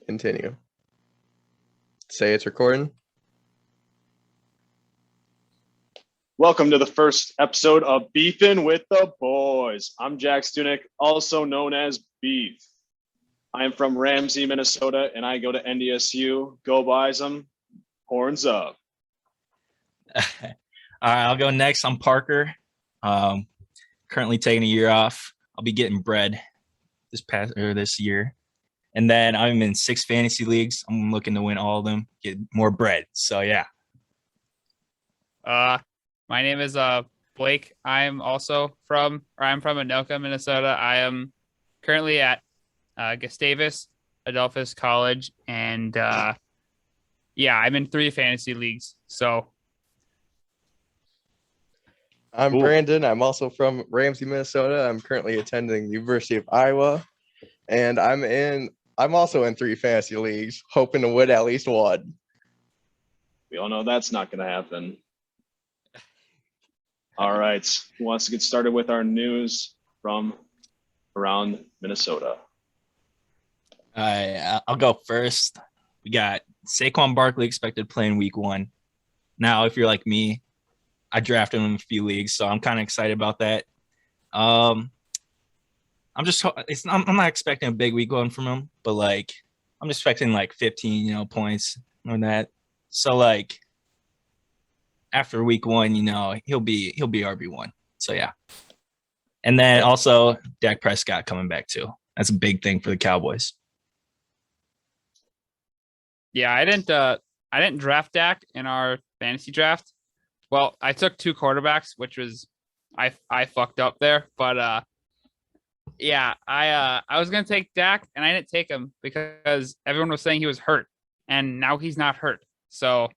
Continue. Say it's recording. Welcome to the first episode of Beefin' with the Boys. I'm Jack Stunek, also known as Beef. I am from Ramsey, Minnesota, and I go to NDSU. Go Bison, horns up. All right, I'll go next. I'm Parker. Currently taking a year off. I'll be getting bread this year. And then I'm in 6 fantasy leagues. I'm looking to win all of them, get more bread. So yeah. My name is Blake. I'm from Anoka, Minnesota. I am currently at Gustavus Adolphus College, and I'm in 3 fantasy leagues. So I'm Cool. Brandon. I'm also from Ramsey, Minnesota. I'm currently attending the University of Iowa, and I'm also in 3 fantasy leagues, hoping to win at least one. We all know that's not going to happen. All right. Who wants to get started with our news from around Minnesota? I'll go first. We got Saquon Barkley expected to play in week 1. Now, if you're like me, I drafted him in a few leagues, so I'm kind of excited about that. I'm not expecting a big week 1 from him, but I'm expecting 15, points on that. So after week 1, he'll be RB1. So yeah. And then also Dak Prescott coming back too. That's a big thing for the Cowboys. yeah, I didn't draft Dak in our fantasy draft. Well, I took 2 quarterbacks, which was I fucked up there, but I was gonna take Dak and I didn't take him because everyone was saying he was hurt, and now he's not hurt. So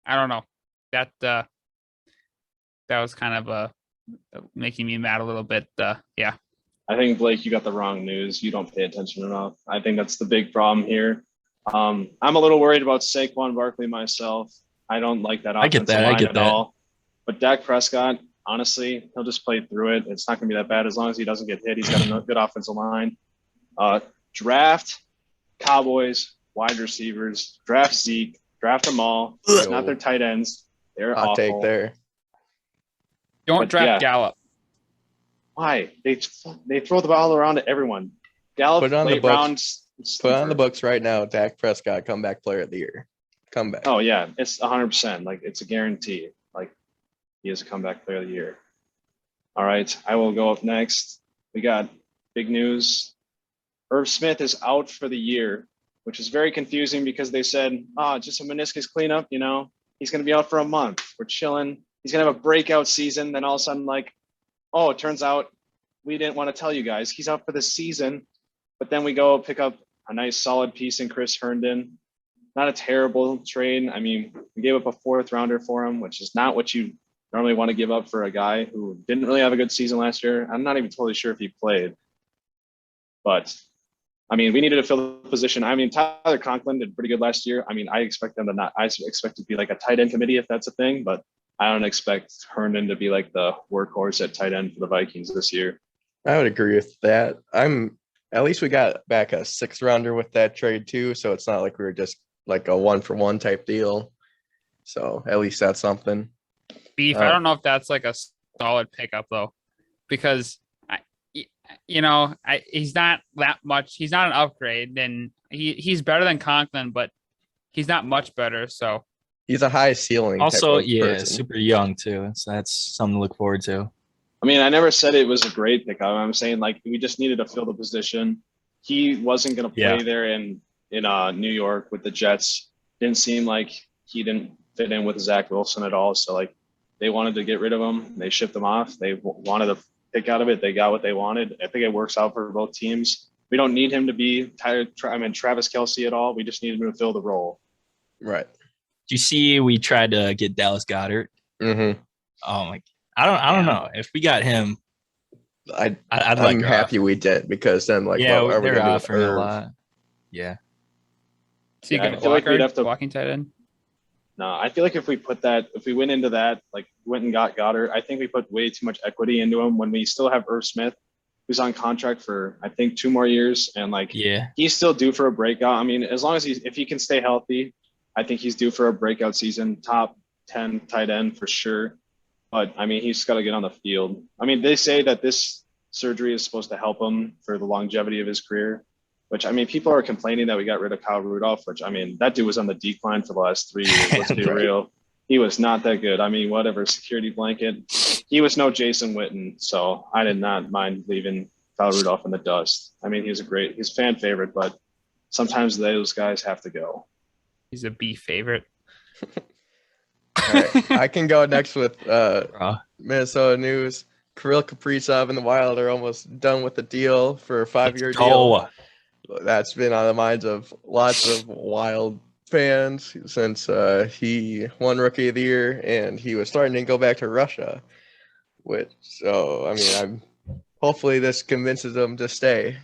I don't know. That was kind of making me mad a little bit. Yeah. I think, Blake, you got the wrong news. You don't pay attention enough. I think that's the big problem here. I'm a little worried about Saquon Barkley myself. I don't like that offensive line at all. But Dak Prescott, honestly, he'll just play through it. It's not going to be that bad as long as he doesn't get hit. He's got a good offensive line. Draft Cowboys wide receivers. Draft Zeke. Draft them all. It's not their tight ends. They're Hot awful. take there. Don't But draft yeah. Gallup. Why? They throw the ball around to everyone. Gallup, Put it on the late books. rounds. Put on the books right now. Dak Prescott, comeback player of the year. Comeback. Oh yeah, it's 100%. It's a guarantee. He is a comeback player of the year. All right, I will go up next. We got big news. Irv Smith is out for the year, which is very confusing because they said, just a meniscus cleanup. He's going to be out for a month. We're chilling. He's going to have a breakout season. Then all of a sudden, it turns out we didn't want to tell you guys. He's out for the season. But then we go pick up a nice solid piece in Chris Herndon. Not a terrible trade. I mean, we gave up a 4th rounder for him, which is not what you normally want to give up for a guy who didn't really have a good season last year. I'm not even totally sure if he played. But, we needed to fill the position. Tyler Conklin did pretty good last year. I expect them to not – I expect it to be a tight end committee if that's a thing. But I don't expect Herndon to be the workhorse at tight end for the Vikings this year. I would agree with that. At least we got back a 6th rounder with that trade too, so it's not like we were just a 1-for-1 type deal. So at least that's something. Beef. I don't know if that's a solid pickup though, because he's not that much. He's not an upgrade, and he's better than Conklin, but he's not much better. So he's a high ceiling. Also, type of person. super young too. So that's something to look forward to. I never said it was a great pickup. I'm saying we just needed to fill the position. He wasn't going to play there in New York with the Jets. Didn't seem like he didn't fit in with Zach Wilson at all. So they wanted to get rid of him. They shipped him off. They wanted to pick out of it. They got what they wanted. I think it works out for both teams. We don't need him to be Travis Kelce at all. We just need him to fill the role. Right. Do you see we tried to get Dallas Goedert? Mm-hmm. Oh my! I don't know if we got him. I'm happy we did, because then what are we they're going to do with offering a Irv? lot. Yeah. so you Yeah, get I feel like we'd have to- blocking tight end. No, I feel like if we went into that, went and got Goddard, I think we put way too much equity into him when we still have Irv Smith. who's on contract for I think 2 more years, and like Yeah. he's still due for a breakout. I mean, as long as if he can stay healthy, I think he's due for a breakout season. Top 10 tight end for sure. But I mean, he's got to get on the field. I mean, they say that this surgery is supposed to help him for the longevity of his career, which I mean, people are complaining that we got rid of Kyle Rudolph, which I mean, that dude was on the decline for the last 3 years. Let's be Right. real. He was not that good. I mean, whatever, security blanket. He was no Jason Witten. So I did not mind leaving Kyle Rudolph in the dust. I mean, he's fan favorite, but sometimes those guys have to go. He's a B favorite. All right, I can go next with Bro. Minnesota news. Kirill Kaprizov and the Wild are almost done with the deal for a 5-year Let's deal. go. That's been on the minds of lots of Wild fans since he won Rookie of the Year and he was starting to go back to Russia. So I mean, hopefully this convinces him to stay.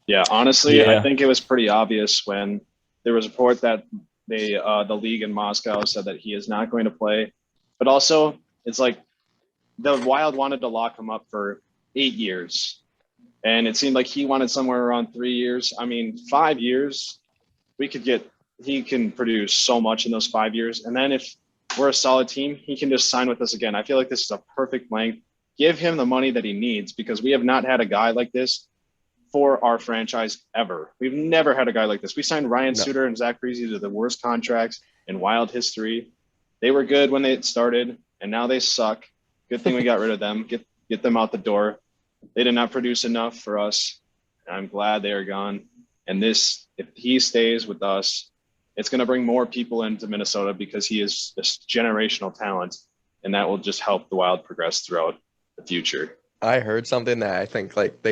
Yeah, honestly, Yeah. I think it was pretty obvious when there was a report that the league in Moscow said that he is not going to play. But also, it's like the Wild wanted to lock him up for 8 years. And it seemed like he wanted somewhere around 3 years. I mean, 5 years, he can produce so much in those 5 years. And then if we're a solid team, he can just sign with us again. I feel like this is a perfect length. Give him the money that he needs because we have not had a guy like this for our franchise ever. We've never had a guy like this. We signed Ryan No. Suter and Zach Parise to the worst contracts in Wild history. They were good when they started, and now they suck. Good thing we got rid of them. Get them out the door. They did not produce enough for us. I'm glad they are gone. And if he stays with us, it's going to bring more people into Minnesota because he is this generational talent, and that will just help the Wild progress throughout the future. I heard something that I think like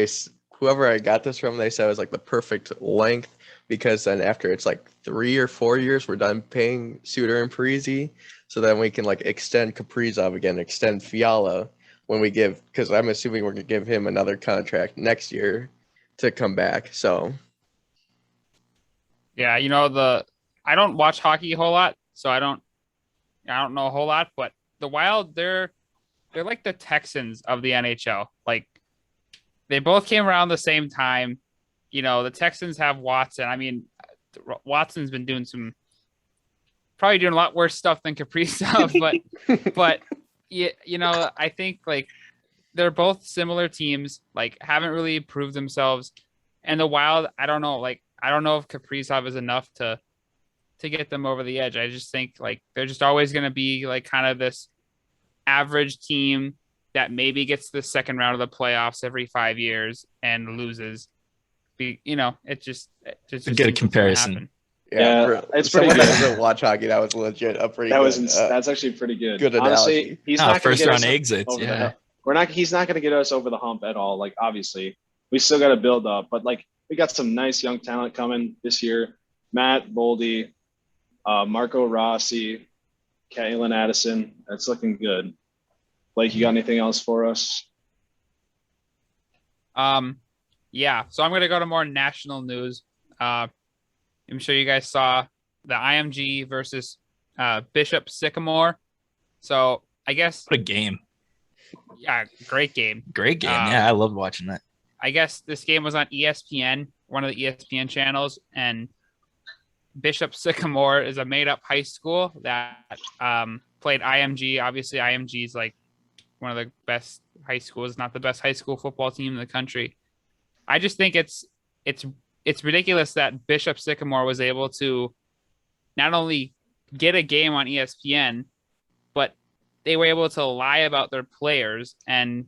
whoever I got this from, they said it was like the perfect length because then after it's like 3 or 4 years, we're done paying Suter and Parise. So then we can like extend Kaprizov again, extend Fiala when we because I'm assuming we're going to give him another contract next year to come back. So Yeah, I don't watch hockey a whole lot, so I don't know a whole lot, but the Wild, they're like the Texans of the NHL. Like they both came around the same time. The Texans have Watson. I mean, Watson's been probably doing a lot worse stuff than Kaprizov, but yeah, I think like they're both similar teams, like haven't really proved themselves. And the Wild, I don't know if Kaprizov is enough to get them over the edge. I just think like they're just always going to be like kind of this average team that maybe gets to the second round of the playoffs every 5 years and loses. It just a good seems what's gonna comparison. happen. Yeah, it's pretty someone good. that doesn't watch hockey. That was legit a pretty. That's actually pretty good. good Honestly, analogy. he's not going to First get round us exits. over the Yeah. hump. He's not going to get us over the hump at all. Like obviously, we still got to build up, but like we got some nice young talent coming this year. Matt Boldy, Marco Rossi, Kalen Addison. That's looking good. Blake, you got anything else for us? Yeah. So I'm gonna go to more national news. I'm sure you guys saw the IMG versus Bishop Sycamore. So I guess, What a game. yeah, great game. Great game. Yeah, I loved watching that. I guess this game was on ESPN, one of the ESPN channels, and Bishop Sycamore is a made-up high school that played IMG. Obviously, IMG is like one of the best high schools, not the best high school football team in the country. I just think it's ridiculous that Bishop Sycamore was able to not only get a game on ESPN, but they were able to lie about their players and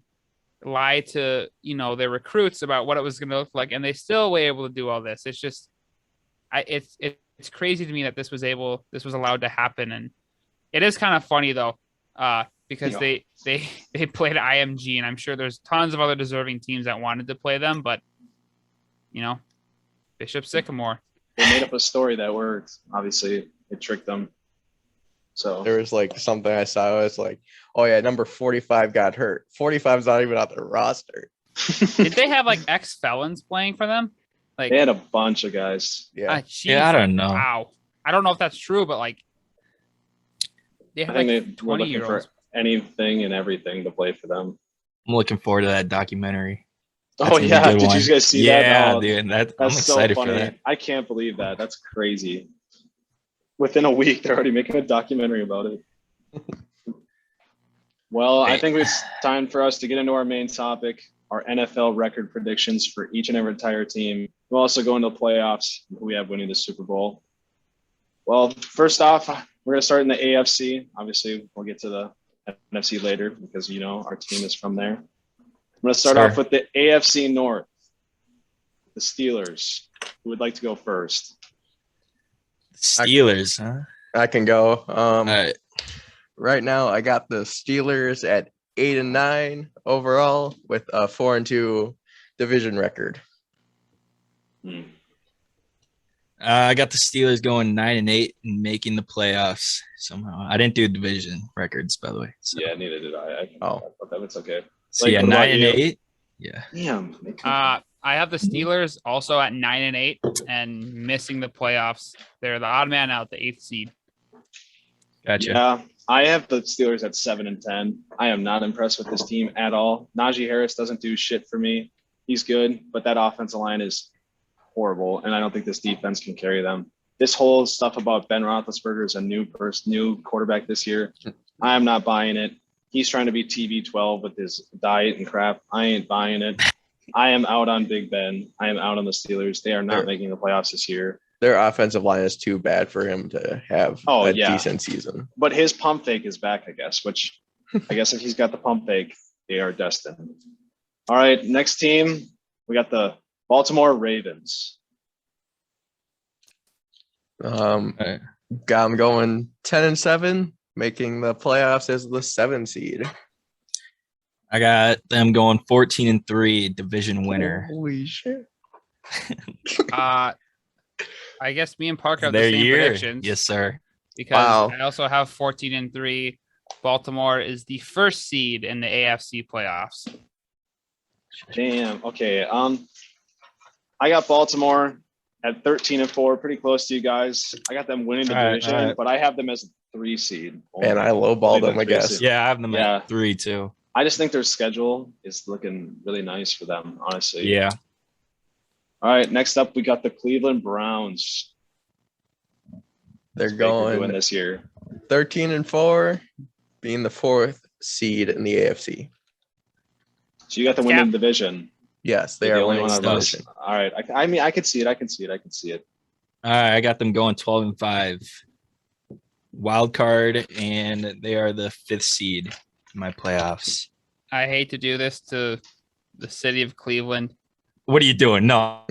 lie to their recruits about what it was going to look like, and they still were able to do all this. It's just, it's crazy to me that this was allowed to happen, and it is kind of funny though, because they played IMG, and I'm sure there's tons of other deserving teams that wanted to play them, but Bishop Sycamore. They made up a story that worked. Obviously, it tricked them. So There was like something I saw. It was like, oh yeah, number 45 got hurt. 45 is not even on the roster. Did they have like ex-felons playing for them? Like, they had a bunch of guys. Yeah. Yeah, I don't know. Wow. I don't know if that's true, but like they I have think like they were looking 20-year-olds. for anything and everything to play for them. I'm looking forward to that documentary. That's Oh gonna be a yeah, good did one. you guys see Yeah, that? Oh, dude, I'm that's so excited for funny. that. I can't believe that. That's crazy. Within a week, they're already making a documentary about it. Well, I Hey. think it's time for us to get into our main topic, our NFL record predictions for each and every entire team. We'll also go into the playoffs, who we have winning the Super Bowl. Well, first off, we're going to start in the AFC. Obviously, we'll get to the NFC later because, you know, our team is from there. I'm going to start Sure. off with the AFC North, the Steelers. Who would like to go first? Steelers, huh? I can go. All right. Right now, I got the Steelers at 8-9 overall with a 4-2 division record. Hmm. I got the Steelers going 9-8 and making the playoffs somehow. I didn't do division records, by the way. So, Yeah, neither did I. Oh. But that's okay. so Like, yeah, what about 9-8. Yeah. Damn. I have the Steelers also at 9-8 and missing the playoffs. They're the odd man out, the 8th seed. Gotcha. Yeah, I have the Steelers at 7-10. I am not impressed with this team at all. Najee Harris doesn't do shit for me. He's good, but that offensive line is horrible, and I don't think this defense can carry them. This whole stuff about Ben Roethlisberger is a new quarterback this year. I am not buying it. He's trying to be TB12 with his diet and crap. I ain't buying it. I am out on Big Ben. I am out on the Steelers. They are not Sure. making the playoffs this year. Their offensive line is too bad for him to have Oh, a yeah. decent season. But his pump fake is back, I guess, which I guess if he's got the pump fake, they are destined. All right, next team, we got the Baltimore Ravens. Got right. them going 10-7, making the playoffs as the 7 seed. I got them going 14-3, division winner. Holy shit. I guess me and Parker have Their the same year. predictions. Yes, sir. Because Wow. I also have 14-3. Baltimore is the 1st seed in the AFC playoffs. Damn. Okay. I got Baltimore at 13-4, pretty close to you guys. I got them winning the All right, division, all right. but I have them as a 3 seed. And I lowballed them, I guess. Yeah, I have them Yeah. at 3 too. I just think their schedule is looking really nice for them, honestly. Yeah. All right. Next up, we got the Cleveland Browns. They're What's Baker doing going this year. 13-4, being the 4th seed in the AFC. So you got the winning division. Yes, they You're are the only winning one the of us. division. All right. I mean, I could see it. I can see it. All right, I got them going 12-5. Wild card, and they are the 5th seed in my playoffs. I hate to do this to the city of Cleveland, What are you doing? No.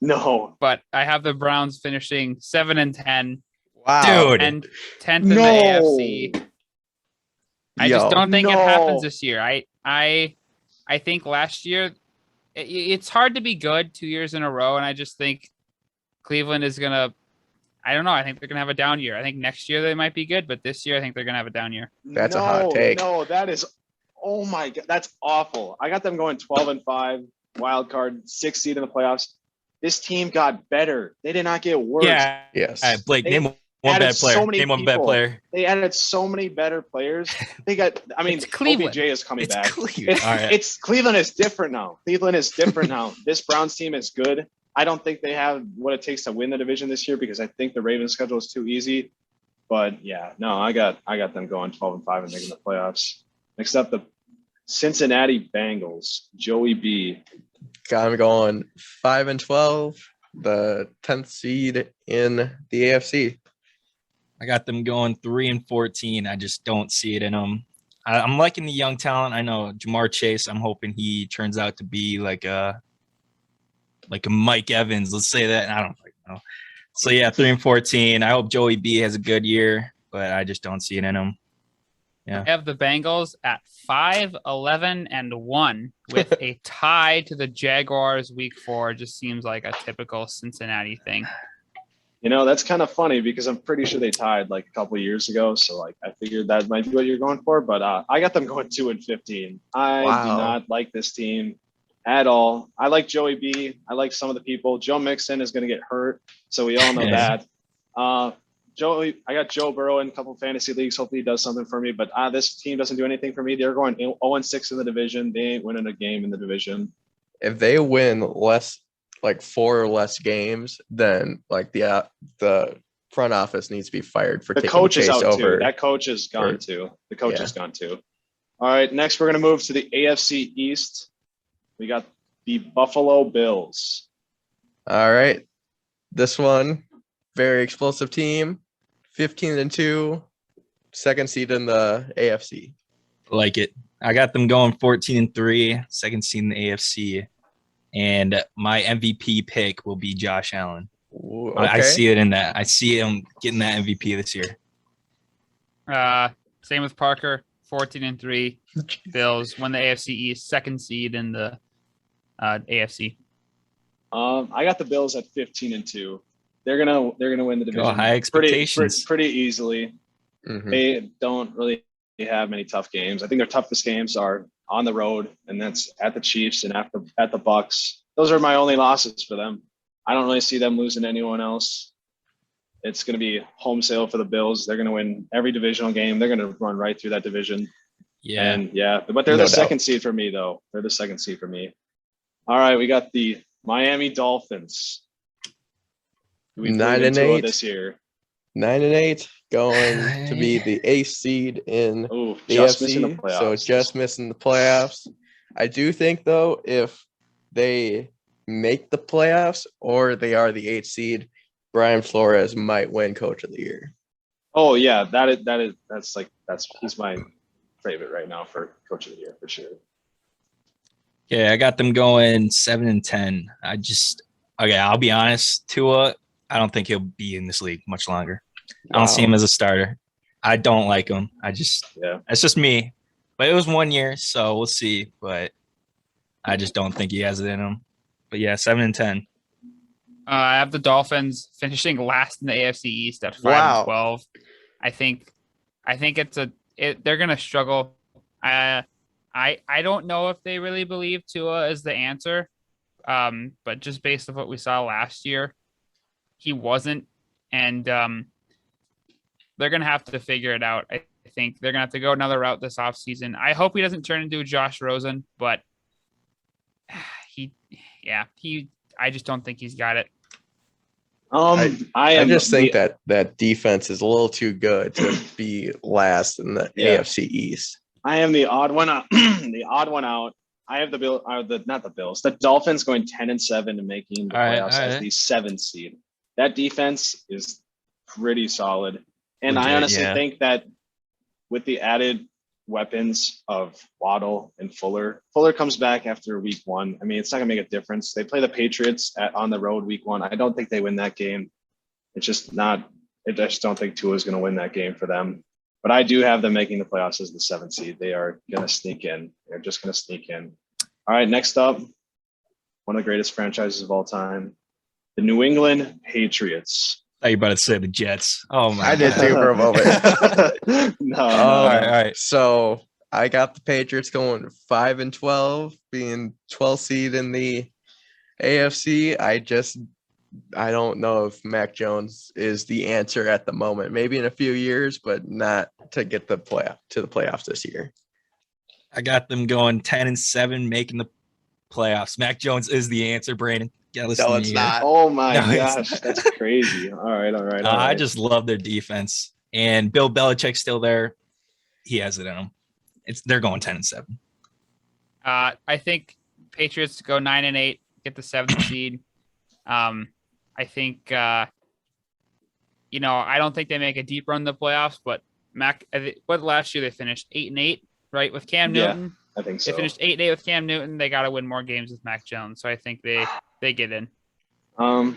No. but I have the Browns finishing 7-10 Wow. Dude. and 10th in the No. AFC. I just Yo. don't think it No. happens this year. I think last year it's hard to be good 2 years in a row, and I just think Cleveland is gonna. I don't know. I think they're gonna have a down year. I think next year they might be good, but this year I think they're gonna have a down year. That's a hot take. No, that is. Oh my god, that's awful. I got them going 12-5, wild card, 6th seed in the playoffs. This team got better. They did not get worse. Yeah. Yes. All right, Blake, They name one added bad player. so many Name one bad people. player. They added so many better players. They got. I mean, It's Cleveland. OBJ is coming It's back. Cleveland. It's, All right. it's Cleveland is different now. Cleveland is different now. This Browns team is good. I don't think they have what it takes to win the division this year because I think the Ravens schedule is too easy. But yeah, no, I got them going 12-5 and making the playoffs. Next up, the Cincinnati Bengals. Joey B. Got them going 5-12, the 10th seed in the AFC. I got them going 3-14. I just don't see it in them. I'm liking the young talent. I know Jamar Chase. I'm hoping he turns out to be like a Mike Evans. Let's say that. I don't know. So yeah, 3-14. I hope Joey B has a good year, but I just don't see it in him. I have the Bengals at 5-11-1 with a tie to the Jaguars week 4. Just seems like a typical Cincinnati thing. You know, that's kind of funny because I'm pretty sure they tied like a couple of years ago. So like I figured that might be what you're going for, but I got them going 2-15. I do Wow. not like this team at all. I like Joey B. I like some of the people. Joe Mixon is going to get hurt, so we all know Yeah. that. I got Joe Burrow in a couple of fantasy leagues. Hopefully he does something for me, but this team doesn't do anything for me. They're going 0-6 in the division. They ain't winning a game in the division. if they win less, like 4 or less games, then like the front office needs to be fired for The taking coach is Chase out over. too. That coach is gone or- too. The coach yeah. is gone too. All right, next we're gonna move to the AFC East. We got the Buffalo Bills. All right, this one very explosive team, 15-2, second seed in the AFC. Like it. I got them going 14-3, second seed in the AFC. And my MVP pick will be Josh Allen. Ooh, I okay. see it in that. I see him getting that MVP this year. Same with Parker. 14-3. Bills won the AFC East, second seed in the AFC. I got the Bills at 15-2. They're gonna win the division. high expectations. Pretty easily. Mhm. They don't really have many tough games. I think their toughest games are on the road, and that's at the Chiefs and at the Bucks. Those are my only losses for them. I don't really see them losing to anyone else. It's going to be home sale for the Bills. They're going to win every divisional game. They're going to run right through that division. Yeah. And yeah, but they're No the doubt. second seed for me, though. They're the second seed for me. All right, we got the Miami Dolphins. Do we believe in Tua 9-8. this year? 9-8, going to be the 8th seed in Oh, the just AFC, missing the playoffs. so just missing the playoffs. I do think though, if they make the playoffs or they are the 8th seed, Brian Flores might win Coach of the Year. Oh yeah, that's he's my favorite right now for Coach of the Year for sure. Yeah, I got them going 7-10. I'll be honest, Tua, I don't think he'll be in this league much longer. I don't see him as a starter. I don't like him. Yeah. It's just me. But it was 1 year, so we'll see. But I just don't think he has it in him. But yeah, 7-10. I have the Dolphins finishing last in the AFC East at 5-12. Wow. I think they're gonna struggle. I don't know if they really believe Tua is the answer. But just based on what we saw last year, he wasn't, and they're gonna have to figure it out. I think they're gonna have to go another route this offseason. I hope he doesn't turn into Josh Rosen, but I just don't think he's got it. I just think that defense is a little too good to be last in the Yeah. AFC East. I am the odd one out. The odd one out. I have the Dolphins going 10-7 and making the All right, playoffs all as right. the 7th seed. That defense is pretty solid. And Legit, I honestly yeah. think that with the added weapons of Waddle and Fuller comes back after week 1. I mean, it's not gonna make a difference. They play the Patriots on the road week 1. I don't think they win that game. I just don't think Tua is gonna win that game for them. But I do have them making the playoffs as the 7th seed. They are gonna sneak in. They're just gonna sneak in. All right, next up, one of the greatest franchises of all time, the New England Patriots. I thought you were about to say the Jets. Oh my I did God. too for a moment. No, All right. So I got the Patriots going 5-12, being 12th seed in the AFC. I don't know if Mac Jones is the answer at the moment. Maybe in a few years, but not to get the playoffs this year. I got them going 10-7, making the playoffs. Mac Jones is the answer, Brandon. Yeah, listen to me here. Oh my No, it's gosh, not. that's crazy. All right. I just love their defense, and Bill Belichick's still there. He has it in him. They're going 10-7. I think Patriots go 9-8, get the 7th seed. I think I don't think they make a deep run in the playoffs, but last year they finished 8-8, right? With Cam Yeah. Newton. I think so. They finished 8-8 with Cam Newton. They got to win more games with Mac Jones. So I think they get in. I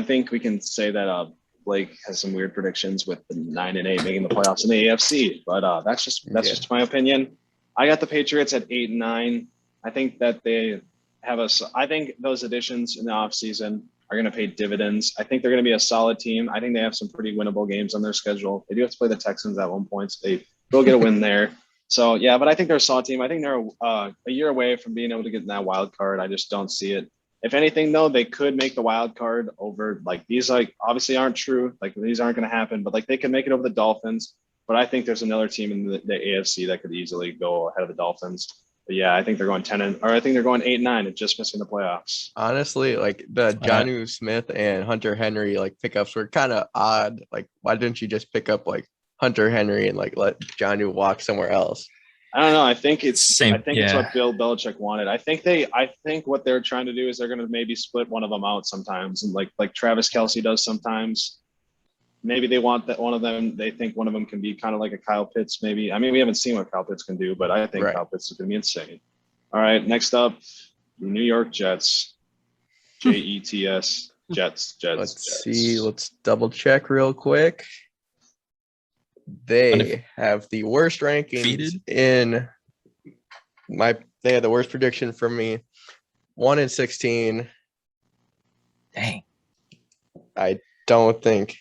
think we can say that Blake has some weird predictions with the 9-8 making the playoffs in the AFC, but that's just my opinion. I got the Patriots at 8-9. I think that they have I think those additions in the offseason are going to pay dividends. I think they're going to be a solid team. I think they have some pretty winnable games on their schedule. They do have to play the Texans at one point, so they will get a win there. So yeah, but I think they're a solid team. I think they're a year away from being able to get in that wild card. I just don't see it. If anything, though, they could make the wild card over these obviously aren't true. These aren't going to happen, but they could make it over the Dolphins. But I think there's another team in the AFC that could easily go ahead of the Dolphins. But yeah, I think they're going 10 or I think they're going 8-9 and just missing the playoffs. Honestly, like the Jonnu Smith and Hunter Henry like pickups were kind of odd. Like, why didn't you just pick up like Hunter Henry and like let Jonnu walk somewhere else? I don't know. I think it's Same, I think it's what Bill Belichick wanted. I think what they're trying to do is they're going to maybe split one of them out sometimes, and like Travis Kelce does sometimes. Maybe they want that one of them. They think one of them can be kind of like a Kyle Pitts. Maybe. I mean, we haven't seen what Kyle Pitts can do, but I think Right. Kyle Pitts is going to be insane. All right, next up, the New York Jets. Jets. Jets. Let's see. Let's double check real quick. They have the worst rankings Defeated? in my. They had the worst prediction from me. 1-16. Dang. I don't think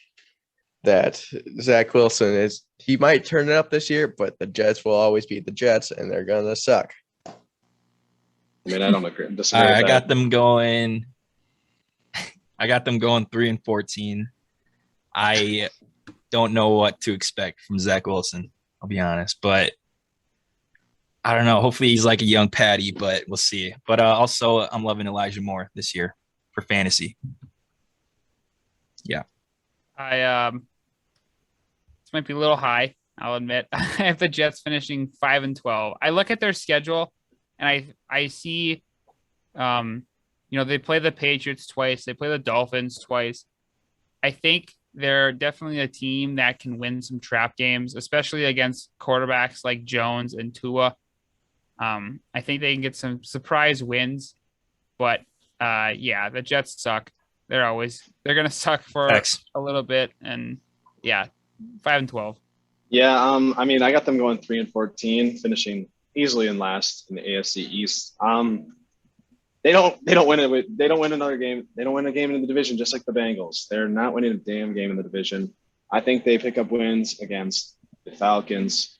that Zach Wilson is. He might turn it up this year, but the Jets will always be the Jets, and they're gonna suck. I mean, I don't agree. All right, I got them going. I got them going 3-14. I don't know what to expect from Zach Wilson. I'll be honest, but I don't know. Hopefully, he's like a young Patty, but we'll see. But also, I'm loving Elijah Moore this year for fantasy. Yeah. This might be a little high, I'll admit. I have the Jets finishing 5-12. I look at their schedule and I see they play the Patriots twice, they play the Dolphins twice. I think they're definitely a team that can win some trap games, especially against quarterbacks like Jones and Tua. I think they can get some surprise wins, but the Jets suck. They're going to suck for a little bit, and 5-12. Yeah, I mean, I got them going 3-14, finishing easily in last in the AFC East. They don't win it. They don't win another game. They don't win a game in the division, just like the Bengals. They're not winning a damn game in the division. I think they pick up wins against the Falcons,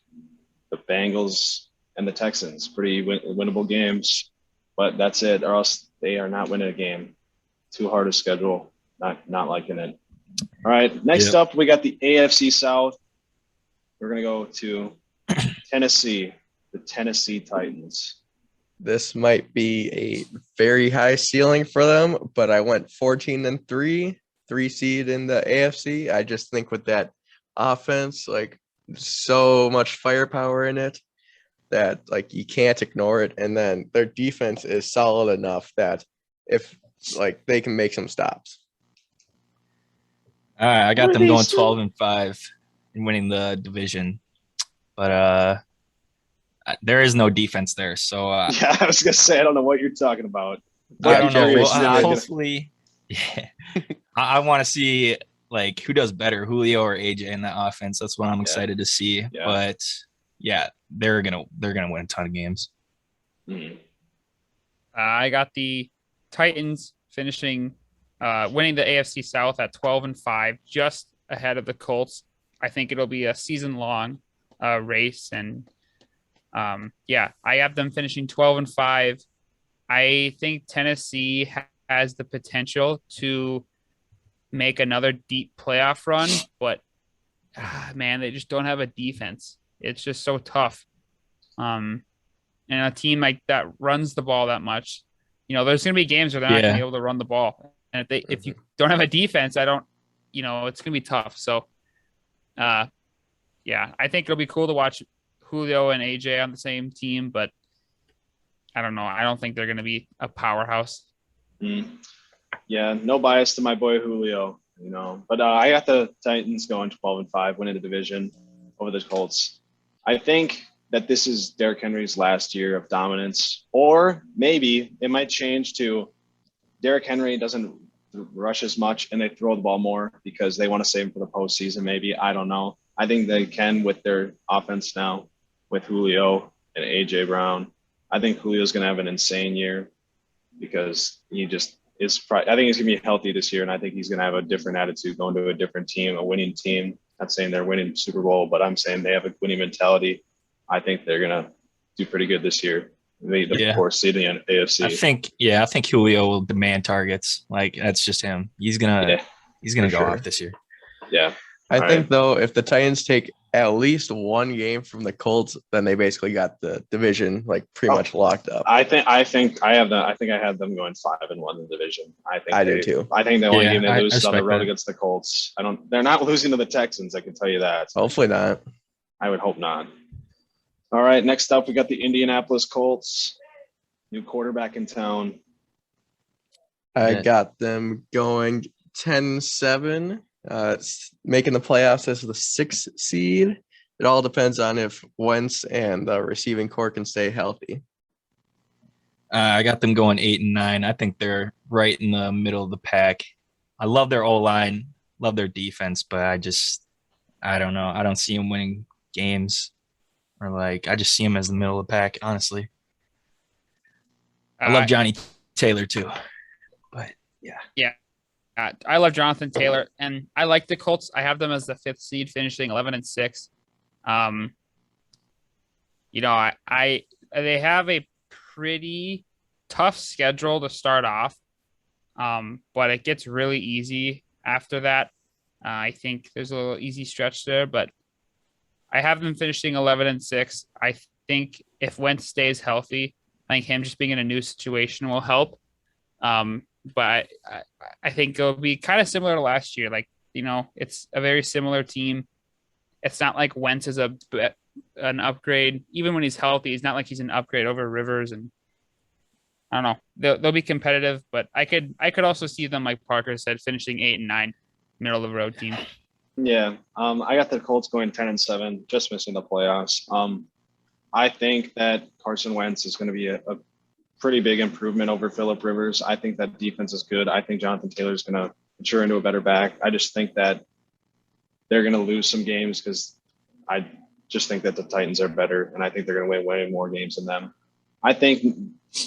the Bengals, and the Texans. Pretty winnable games, but that's it. Or else they are not winning a game. Too hard a schedule. Not liking it. All right. Next up, we got the AFC South. We're gonna go to Tennessee, the Tennessee Titans. This might be a very high ceiling for them, but I went 14-3, 3 seed in the AFC. I just think with that offense, like so much firepower in it that like you can't ignore it. And then their defense is solid enough that if like they can make some stops. All right, I got them going 12-5 and winning the division, but there is no defense there. So yeah, I was gonna say I don't know what you're talking about. I don't know. Hopefully, I want to see like who does better, Julio or AJ in that offense. That's what I'm excited to see. Yeah. But they're gonna win a ton of games. Mm-hmm. I got the Titans finishing winning the AFC South at 12-5, just ahead of the Colts. I think it'll be a season-long race, and I have them finishing 12-5. I think Tennessee has the potential to make another deep playoff run, but man, they just don't have a defense. It's just so tough. And a team like that runs the ball that much, there's going to be games where they're not going to be able to run the ball. And if you don't have a defense, it's going to be tough. So, I think it'll be cool to watch Julio and AJ on the same team, but I don't know. I don't think they're going to be a powerhouse. Yeah, no bias to my boy Julio, but I got the Titans going 12-5, winning the division over the Colts. I think that this is Derrick Henry's last year of dominance, or maybe it might change to Derrick Henry doesn't rush as much and they throw the ball more because they want to save him for the postseason. Maybe, I don't know. I think they can with their offense now with Julio and AJ Brown. I think Julio's going to have an insane year because he just is. I think he's going to be healthy this year, and I think he's going to have a different attitude going to a different team, a winning team. Not saying they're winning Super Bowl, but I'm saying they have a winning mentality. I think they're going to do pretty good this year. Maybe the fourth seed in the AFC. I think Julio will demand targets. Like that's just him. He's gonna go off this year. Yeah. I think though, if the Titans take at least one game from the Colts, then they basically got the division like pretty Oh, much locked up. I think I have them. I think I had them going 5-1 in the division. I do too. I think the only Yeah, game they I lose is on the respect road that. against the Colts. They're not losing to the Texans. I can tell you that. Hopefully not. I would hope not. All right, next up we got the Indianapolis Colts. New quarterback in town. I Yeah. got them going 10-7, making the playoffs as the 6th seed. It all depends on if Wentz and the receiving core can stay healthy. I got them going 8-9. I think they're right in the middle of the pack. I love their O-line, love their defense, but I don't know. I don't see them winning games, or like I just see them as the middle of the pack. Honestly, I love Johnny Taylor too, but I love Jonathan Taylor, and I like the Colts. I have them as the 5th seed, finishing 11-6. They have a pretty tough schedule to start off, but it gets really easy after that. I think there's a little easy stretch there, but I have them finishing 11-6. I think if Wentz stays healthy, I think him just being in a new situation will help. But I think it'll be kind of similar to last year. Like, it's a very similar team. It's not like Wentz is an upgrade. Even when he's healthy, he's not like he's an upgrade over Rivers. And I don't know. They'll be competitive, but I could also see them, like Parker said, finishing 8-9, middle of the road team. Yeah, I got the Colts going 10-7, just missing the playoffs. I think that Carson Wentz is going to be a pretty big improvement over Phillip Rivers. I think that defense is good. I think Jonathan Taylor is going to mature into a better back. I just think that they're going to lose some games because I just think that the Titans are better, and I think they're going to win way more games than them. I think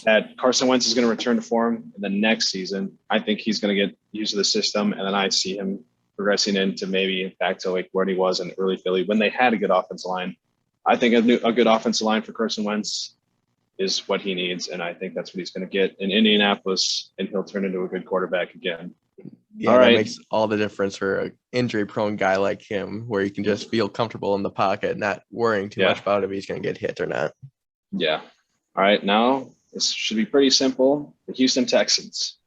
that Carson Wentz is going to return to form in the next season. I think he's going to get used to the system, and then I see him progressing into maybe back to like where he was in early Philly when they had a good offensive line. I think a good offensive line for Carson Wentz is what he needs, and I think that's what he's going to get in Indianapolis, and he'll turn into a good quarterback again. Yeah, All that right. makes all the difference for an injury-prone guy like him, where you can just feel comfortable in the pocket, not worrying too Yeah. much about if he's going to get hit or not. Yeah. All right, now this should be pretty simple. The Houston Texans.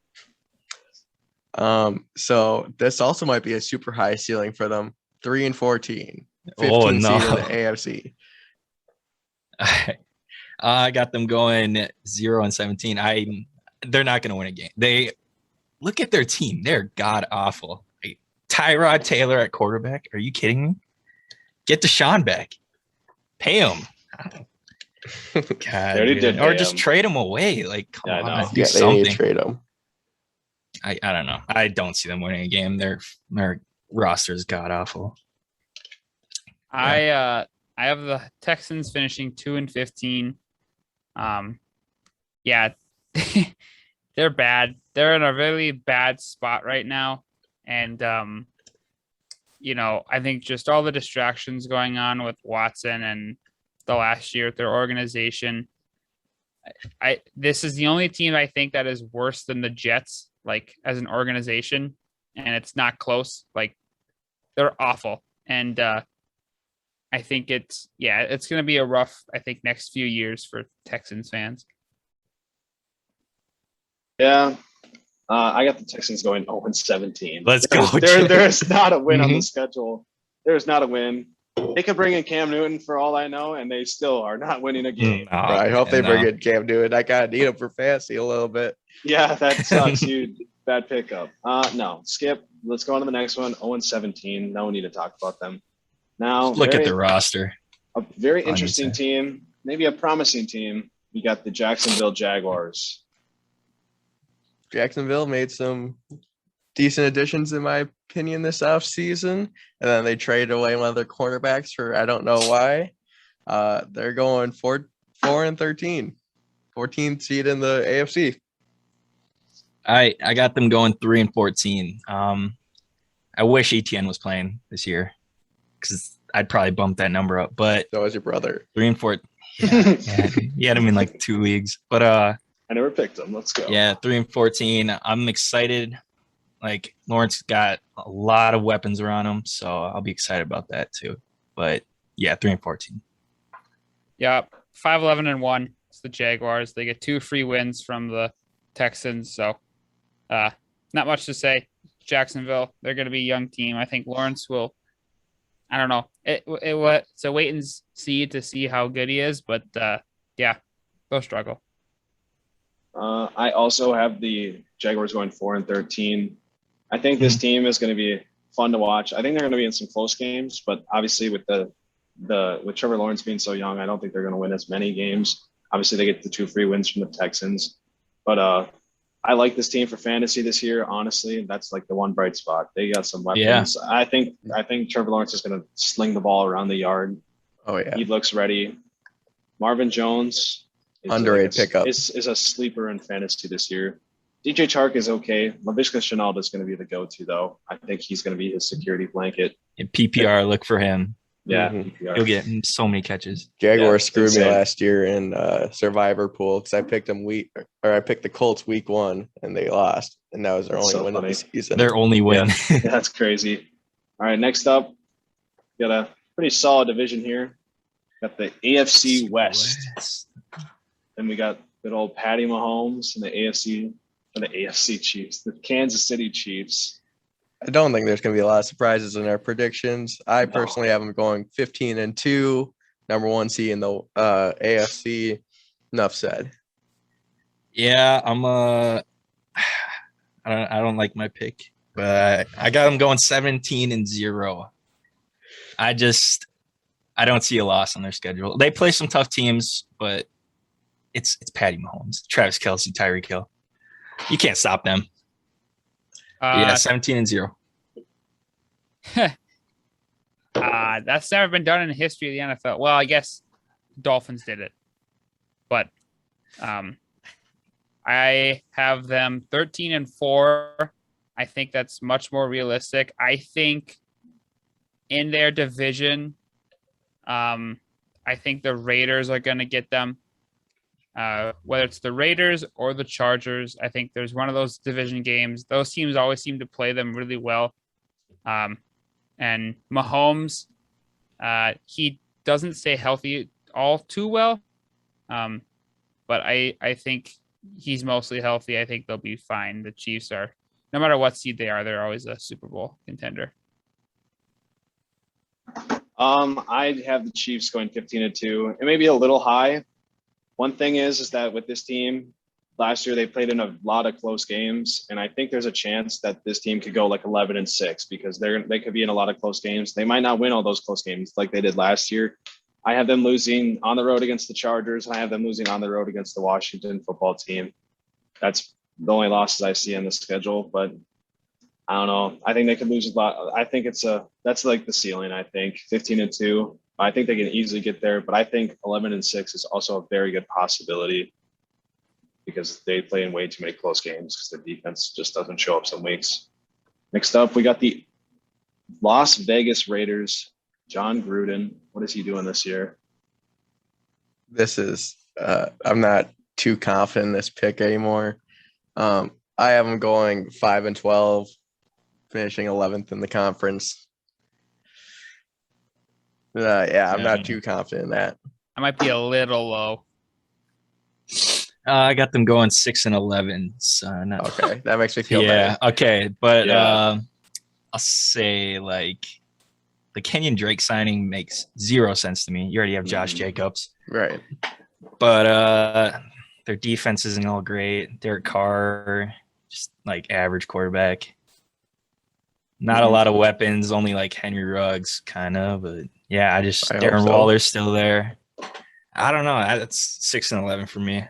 So this also might be a super high ceiling for them. 3-14, 15 Oh, no. seed in the AFC. I got them going 0-17. They're not going to win a game. They look at their team. They're god awful. Like, Tyrod Taylor at quarterback. Are you kidding me? Get Deshaun back. Pay him. God, They already dude. did Or pay just him. trade him away. Like, come Yeah, I on, know. do Yeah, they need to something. trade him. I don't know. I don't see them winning a game. Their roster is god awful. I have the Texans finishing 2-15. Yeah, they're bad. They're in a really bad spot right now, and I think just all the distractions going on with Watson and the last year with their organization. This is the only team I think that is worse than the Jets, like as an organization, and it's not close. Like, they're awful, and I think it's going to be a rough, I think, next few years for Texans fans. Yeah. I got the Texans going 0-17. Let's go, There's not a win on the Mhm. schedule. There's not a win. They could bring in Cam Newton for all I know, and they still are not winning a game. No, I hope they no. bring in Cam Newton. I gotta need him for fantasy a little bit. Yeah, that sucks, dude. Bad pickup. No, skip. Let's go on to the next one. 0-17. No need to talk about them. Now, Look at the roster. a very On interesting inside. team, maybe a promising team. We got the Jacksonville Jaguars. Jacksonville made some decent additions, in my opinion, this offseason. And then they traded away one of their cornerbacks for I don't know why. They're going 4-13, 14th seed in the AFC. I got them going 3-14. I wish ETN was playing this year because I'd probably bump that number up. But So is your brother. 3-4, yeah, he had him in like 2 leagues. But I never picked them. Let's go. yeah, 3-14. I'm excited. Like, Lawrence got a lot of weapons around him, so I'll be excited about that too. But Yeah, 3-14. Yeah, 5-11-1. It's the Jaguars. They get 2 free wins from the Texans. So, not much to say. Jacksonville, they're going to be a young team. I think Lawrence will. I don't know. It's a wait and see to see how good he is, but yeah, they'll struggle. I also have the Jaguars going 4-13. I think this team is going to be fun to watch. I think they're going to be in some close games, but obviously with with Trevor Lawrence being so young, I don't think they're going to win as many games. Obviously, they get the 2 free wins from the Texans, but I like this team for fantasy this year. Honestly, that's like the one bright spot. They got some weapons. Yeah. I think Trevor Lawrence is going to sling the ball around the yard. Oh yeah. He looks ready. Marvin Jones is Underrated pickup. is a sleeper in fantasy this year. DJ Chark is okay. Laviska Shenault is going to be the go-to though. I think he's going to be his security blanket. In PPR, look for him. Yeah, Mhm. PPR. He'll get so many catches. Jaguars Yeah, screwed me insane. last year in Survivor pool because I picked them I picked the Colts week 1 and they lost, and that was their That's only so win of funny. the season. Their only win. Yeah, that's crazy. All right, next up, got a pretty solid division here. Got the AFC West. Then we got good old Patty Mahomes and the AFC Chiefs, the Kansas City Chiefs. I don't think there's going to be a lot of surprises in our predictions. I No. personally have them going 15-2, number 1 seed in the AFC. Enough said. Yeah, I don't like my pick, but I got them going 17-0. I don't see a loss on their schedule. They play some tough teams, but it's Patty Mahomes, Travis Kelce, Tyreek Hill. You can't stop them. Yeah, 17-0. That's never been done in the history of the NFL. Well, I guess Dolphins did it, but I have them 13-4. I think that's much more realistic. I think in their division, I think the Raiders are going to get them. Whether it's the Raiders or the Chargers, I think there's one of those division games. Those teams always seem to play them really well. And Mahomes, he doesn't stay healthy all too well. But I think he's mostly healthy. I think they'll be fine. The Chiefs are, no matter what seed they are, they're always a Super Bowl contender. I have the Chiefs going 15-2. It may be a little high. One thing is that with this team, last year they played in a lot of close games, and I think there's a chance that this team could go like 11-6 because they could be in a lot of close games. They might not win all those close games like they did last year. I have them losing on the road against the Chargers, and I have them losing on the road against the Washington football team. That's the only losses I see on the schedule, but I don't know. I think they could lose a lot. I think that's like the ceiling. I think 15-2. I think they can easily get there, but I think 11-6 is also a very good possibility because they play in way too many close games because the defense just doesn't show up some weeks. Next up, we got the Las Vegas Raiders. John Gruden. What is he doing this year? This is I'm not too confident in this pick anymore. I have them going 5-12, finishing 11th in the conference. I'm not too confident in that. I might be a little low. I got them going 6-11. So not, Okay, that makes me feel yeah. bad. Okay, but Yeah. I'll say like the Kenyon Drake signing makes 0 sense to me. You already have Josh Jacobs, Right. but their defense isn't all great. Derek Carr, just like average quarterback. Not a lot of weapons, only like Henry Ruggs, kind of. But yeah, I Darren hope so. Waller's still there. I don't know. That's 6-11 for me.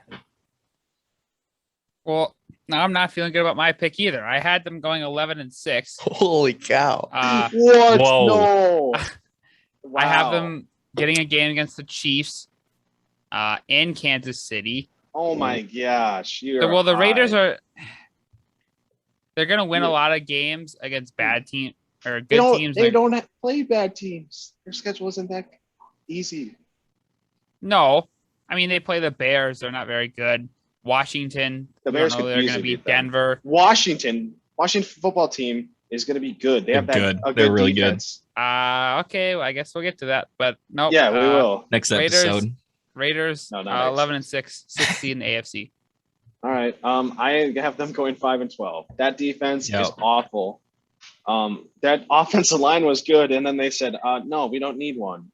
Well, now I'm not feeling good about my pick either. I had them going 11-6. Holy cow. What? Whoa. No. I have Wow. them getting a game against the Chiefs in Kansas City. Oh my gosh. The Raiders they're going to win a lot of games against bad teams or good teams. They don't play bad teams. Their schedule isn't that easy. No, I mean, they play the Bears. They're not very good. Washington. The we Bears don't know could they're going to easily beat beat them. Washington. Washington football team is going to be good. They have They're good. a They're good really good. defense. Okay, well, I guess we'll get to that, but nope. Yeah, we will. Next Raiders. episode. Raiders, No, not 11-6, 16 in the AFC. All right. I have them going 5-12. That defense Yep. is awful. That offensive line was good, and then they said, no, we don't need one.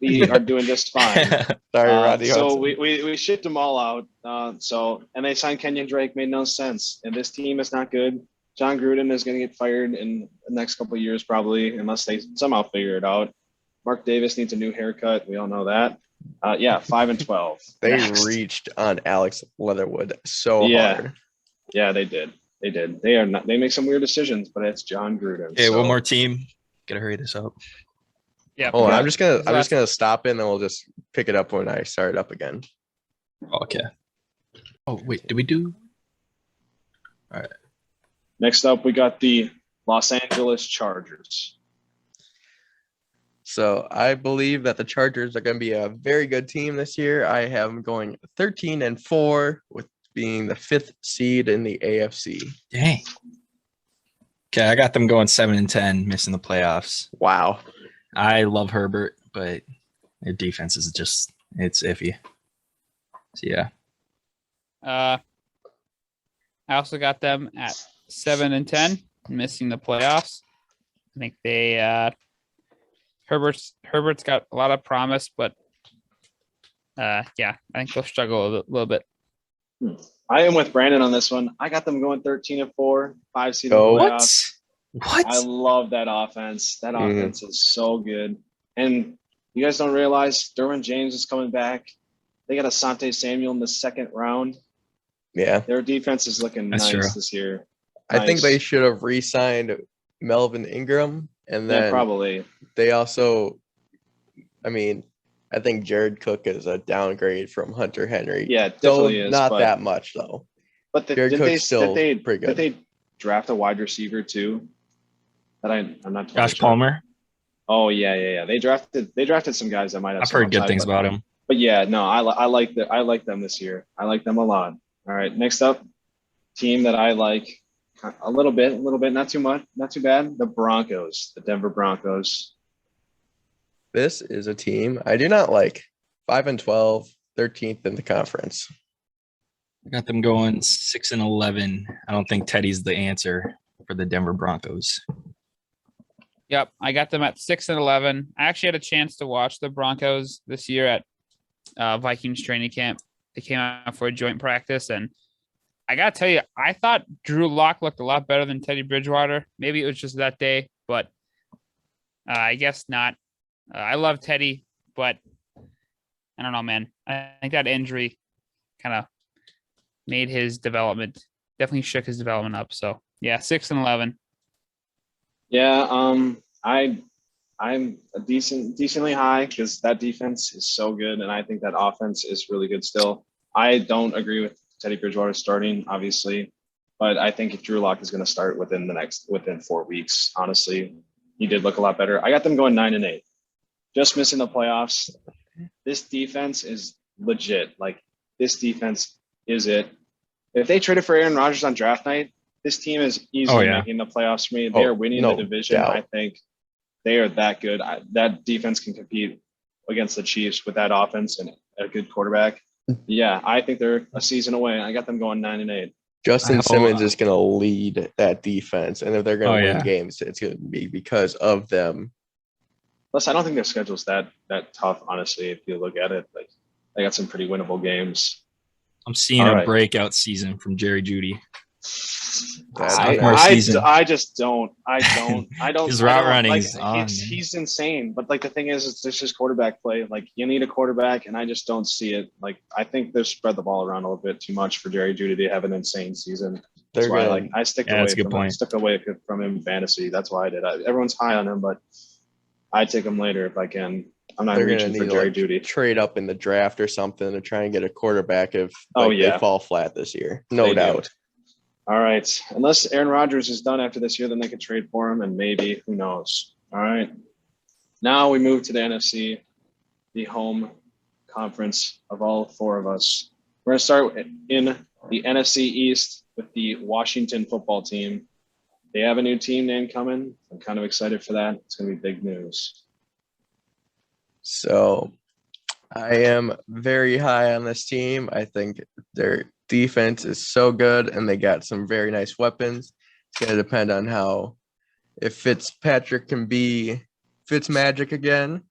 We are doing just fine. Sorry, Rodney. So Hudson. we shipped them all out. And they signed Kenyon Drake, made no sense. And this team is not good. John Gruden is going to get fired in the next couple of years, probably, unless they somehow figure it out. Mark Davis needs a new haircut. We all know that. 5-12. They Next. reached on Alex Leatherwood so Yeah. hard. Yeah, they did. They did. They are not. They make some weird decisions, but it's John Gruden. Okay, so- one more team. Gotta hurry this up. Yeah. Hold on, Yeah. I'm just gonna stop it and then we'll just pick it up when I start it up again. Okay. Oh wait, did we do? Next up, we got the Los Angeles Chargers. So I believe that the Chargers are going to be a very good team this year. I have them going 13-4, with being the 5th seed in the AFC. Dang. Okay, I got them going 7-10, missing the playoffs. Wow. I love Herbert, but their defense is just it's iffy. So yeah. I also got them at 7-10, missing the playoffs. I think they Herbert's got a lot of promise, but I think they'll struggle a little bit. I am with Brandon on this one. I got them going 13-4, 5 seed in the Oh. playoffs. What? I love that offense. That Mhm. offense is so good. And you guys don't realize Derwin James is coming back. They got Asante Samuel in the 2nd round. Yeah. Their defense is looking That's nice true. this year. I think Nice. they should have re-signed Melvin Ingram, and Yeah, then probably. they also, I mean, I think Jared Cook is a downgrade from Hunter Henry. Yeah, it Though definitely is. not but, that much though. But Jared did Cook's still did pretty good. they draft a wide receiver too? That I'm not. Totally Josh sure. Palmer. Oh yeah. They drafted some guys that might have. I've some heard good upside, things but- about him. But yeah, no, I like them this year. I like them a lot. All right, next up, team that I like a little bit, not too much, not too bad. The Broncos, the Denver Broncos. This is a team I do not like. 5-12, 13th in the conference. I got them going 6-11. I don't think Teddy's the answer for the Denver Broncos. Yep, I got them at 6-11. I actually had a chance to watch the Broncos this year at Vikings training camp. They came out for a joint practice, and I gotta tell you, I thought Drew Lock looked a lot better than Teddy Bridgewater. Maybe it was just that day, but I guess not. I love Teddy, but I don't know, man. I think that injury kind of made his development, definitely shook his development up. So yeah, 6-11. Yeah, I'm a decently high because that defense is so good, and I think that offense is really good still. I don't agree with Teddy Bridgewater starting, obviously, but I think Drew Lock is going to start within 4 weeks. Honestly, he did look a lot better. I got them going 9-8, just missing the playoffs. This defense is legit. Like, this defense is it. If they traded for Aaron Rodgers on draft night, this team is easily yeah. making the playoffs for me. They are winning no the division. doubt. I think they are that good. That defense can compete against the Chiefs with that offense and a good quarterback. Yeah, I think they're a season away. I got them going 9-8. Justin I- Simmons is going to lead that defense, and if they're going to Oh, win yeah. games, it's going to be because of them. Plus, I don't think their schedule's that tough, honestly. If you look at it, like they got some pretty winnable games. I'm seeing All a right. breakout season from Jerry Judy. That's Sophomore not- season. I just don't. I don't. His I route don't- running's like, on, man. he's insane. But like the thing is, it's just quarterback play. Like you need a quarterback, and I just don't see it. Like I think they've spread the ball around a little bit too much for Jerry Judy to have an insane season. they're That's why going. I stick Yeah, away that's a good from him. point. Stuck away from him in fantasy. That's why I did. Everyone's high on him, but I take him later if I can. I'm not They're going to reaching for need Jerry to Judy. trade up in the draft or something to try and get a quarterback if Oh, they yeah. fall flat this year. No They do. doubt. All right. Unless Aaron Rodgers is done after this year, then they could trade for him, and maybe who knows. All right. Now we move to the NFC, the home conference of all 4 of us. We're going to start in the NFC East with the Washington football team. They have a new team name coming. I'm kind of excited for that. It's going to be big news. So I am very high on this team. I think their defense is so good and they got some very nice weapons. It's going to depend on how, if Fitzpatrick can be Fitzmagic again.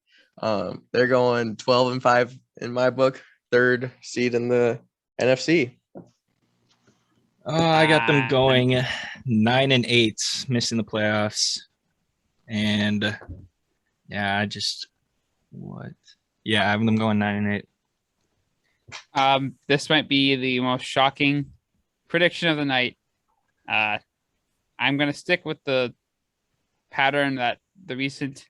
They're going 12-5 in my book, third seed in the NFC. I got them going 9-8, missing the playoffs. And yeah, I have them going 9-8. This might be the most shocking prediction of the night. I'm gonna stick with the pattern that the recent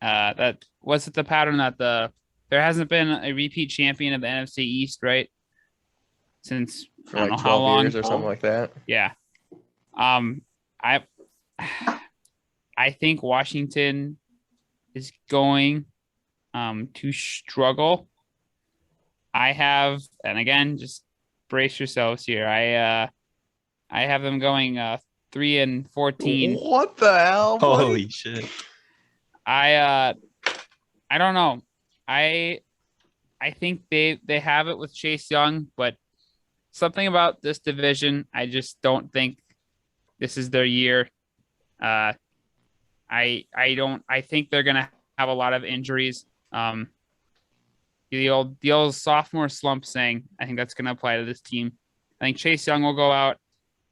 that was it the pattern that there hasn't been a repeat champion of the NFC East, right? Since For I don't like know how 12 long. years or something like that. Yeah. I think Washington is going to struggle. And again, just brace yourselves here. I have them going 3-14. What the hell? buddy? Holy shit. I don't know. I think they have it with Chase Young, but something about this division, I just don't think this is their year. I think they're gonna have a lot of injuries. The old sophomore slump saying, I think that's gonna apply to this team. I think Chase Young will go out.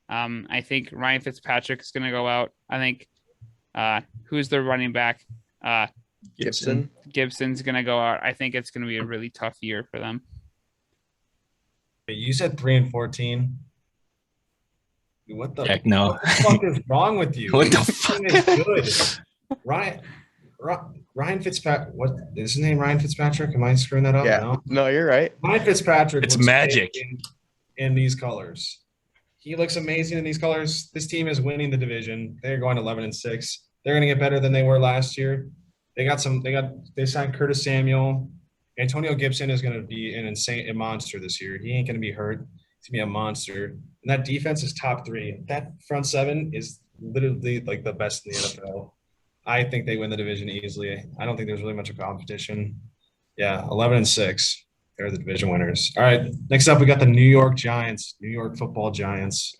I think Ryan Fitzpatrick is gonna go out. I think who's their running back? Gibson. Gibson's gonna go out. I think it's gonna be a really tough year for them. You said 3-14. What the, Heck no. what the fuck is wrong with you? What the This team is good. Ryan Fitzpatrick. What is his name? Ryan Fitzpatrick? Am I screwing that up? Yeah. No, you're right. Ryan Fitzpatrick. It's looks magic. great in these colors. He looks amazing in these colors. This team is winning the division. They're going 11-6. They're going to get better than they were last year. They signed Curtis Samuel. Antonio Gibson is going to be a monster this year. He ain't going to be hurt. He's going to be a monster. And that defense is top 3. That front 7 is literally like the best in the NFL. I think they win the division easily. I don't think there's really much of competition. Yeah, 11-6. They're the division winners. All right, next up we got the New York Giants, New York Football Giants.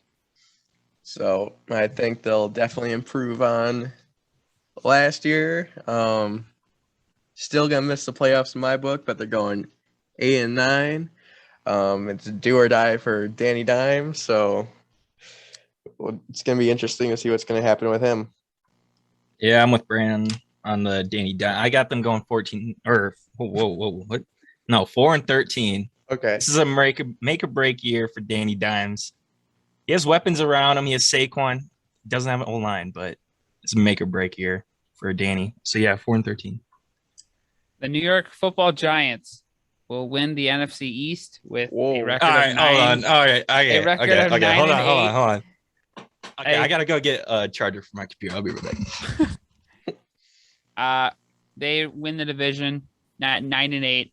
So I think they'll definitely improve on last year. Still gonna miss the playoffs in my book, but they're going 8-9. It's do or die for Danny Dimes, so it's gonna be interesting to see what's gonna happen with him. Yeah, I'm with Brandon on the Danny Dimes. I got them going 14 or what? No, 4-13. Okay. This is a make or break year for Danny Dimes. He has weapons around him. He has Saquon. He doesn't have an O-line, but it's a make or break year for Danny. So yeah, 4-13. The New York Football Giants will win the NFC East with Whoa. a record All of right, 9. hold on. All right, okay, A record of okay. Hold 9-8. on. Okay, Hey. I gotta go get a charger for my computer. I'll be right back. They win the division at 9-8.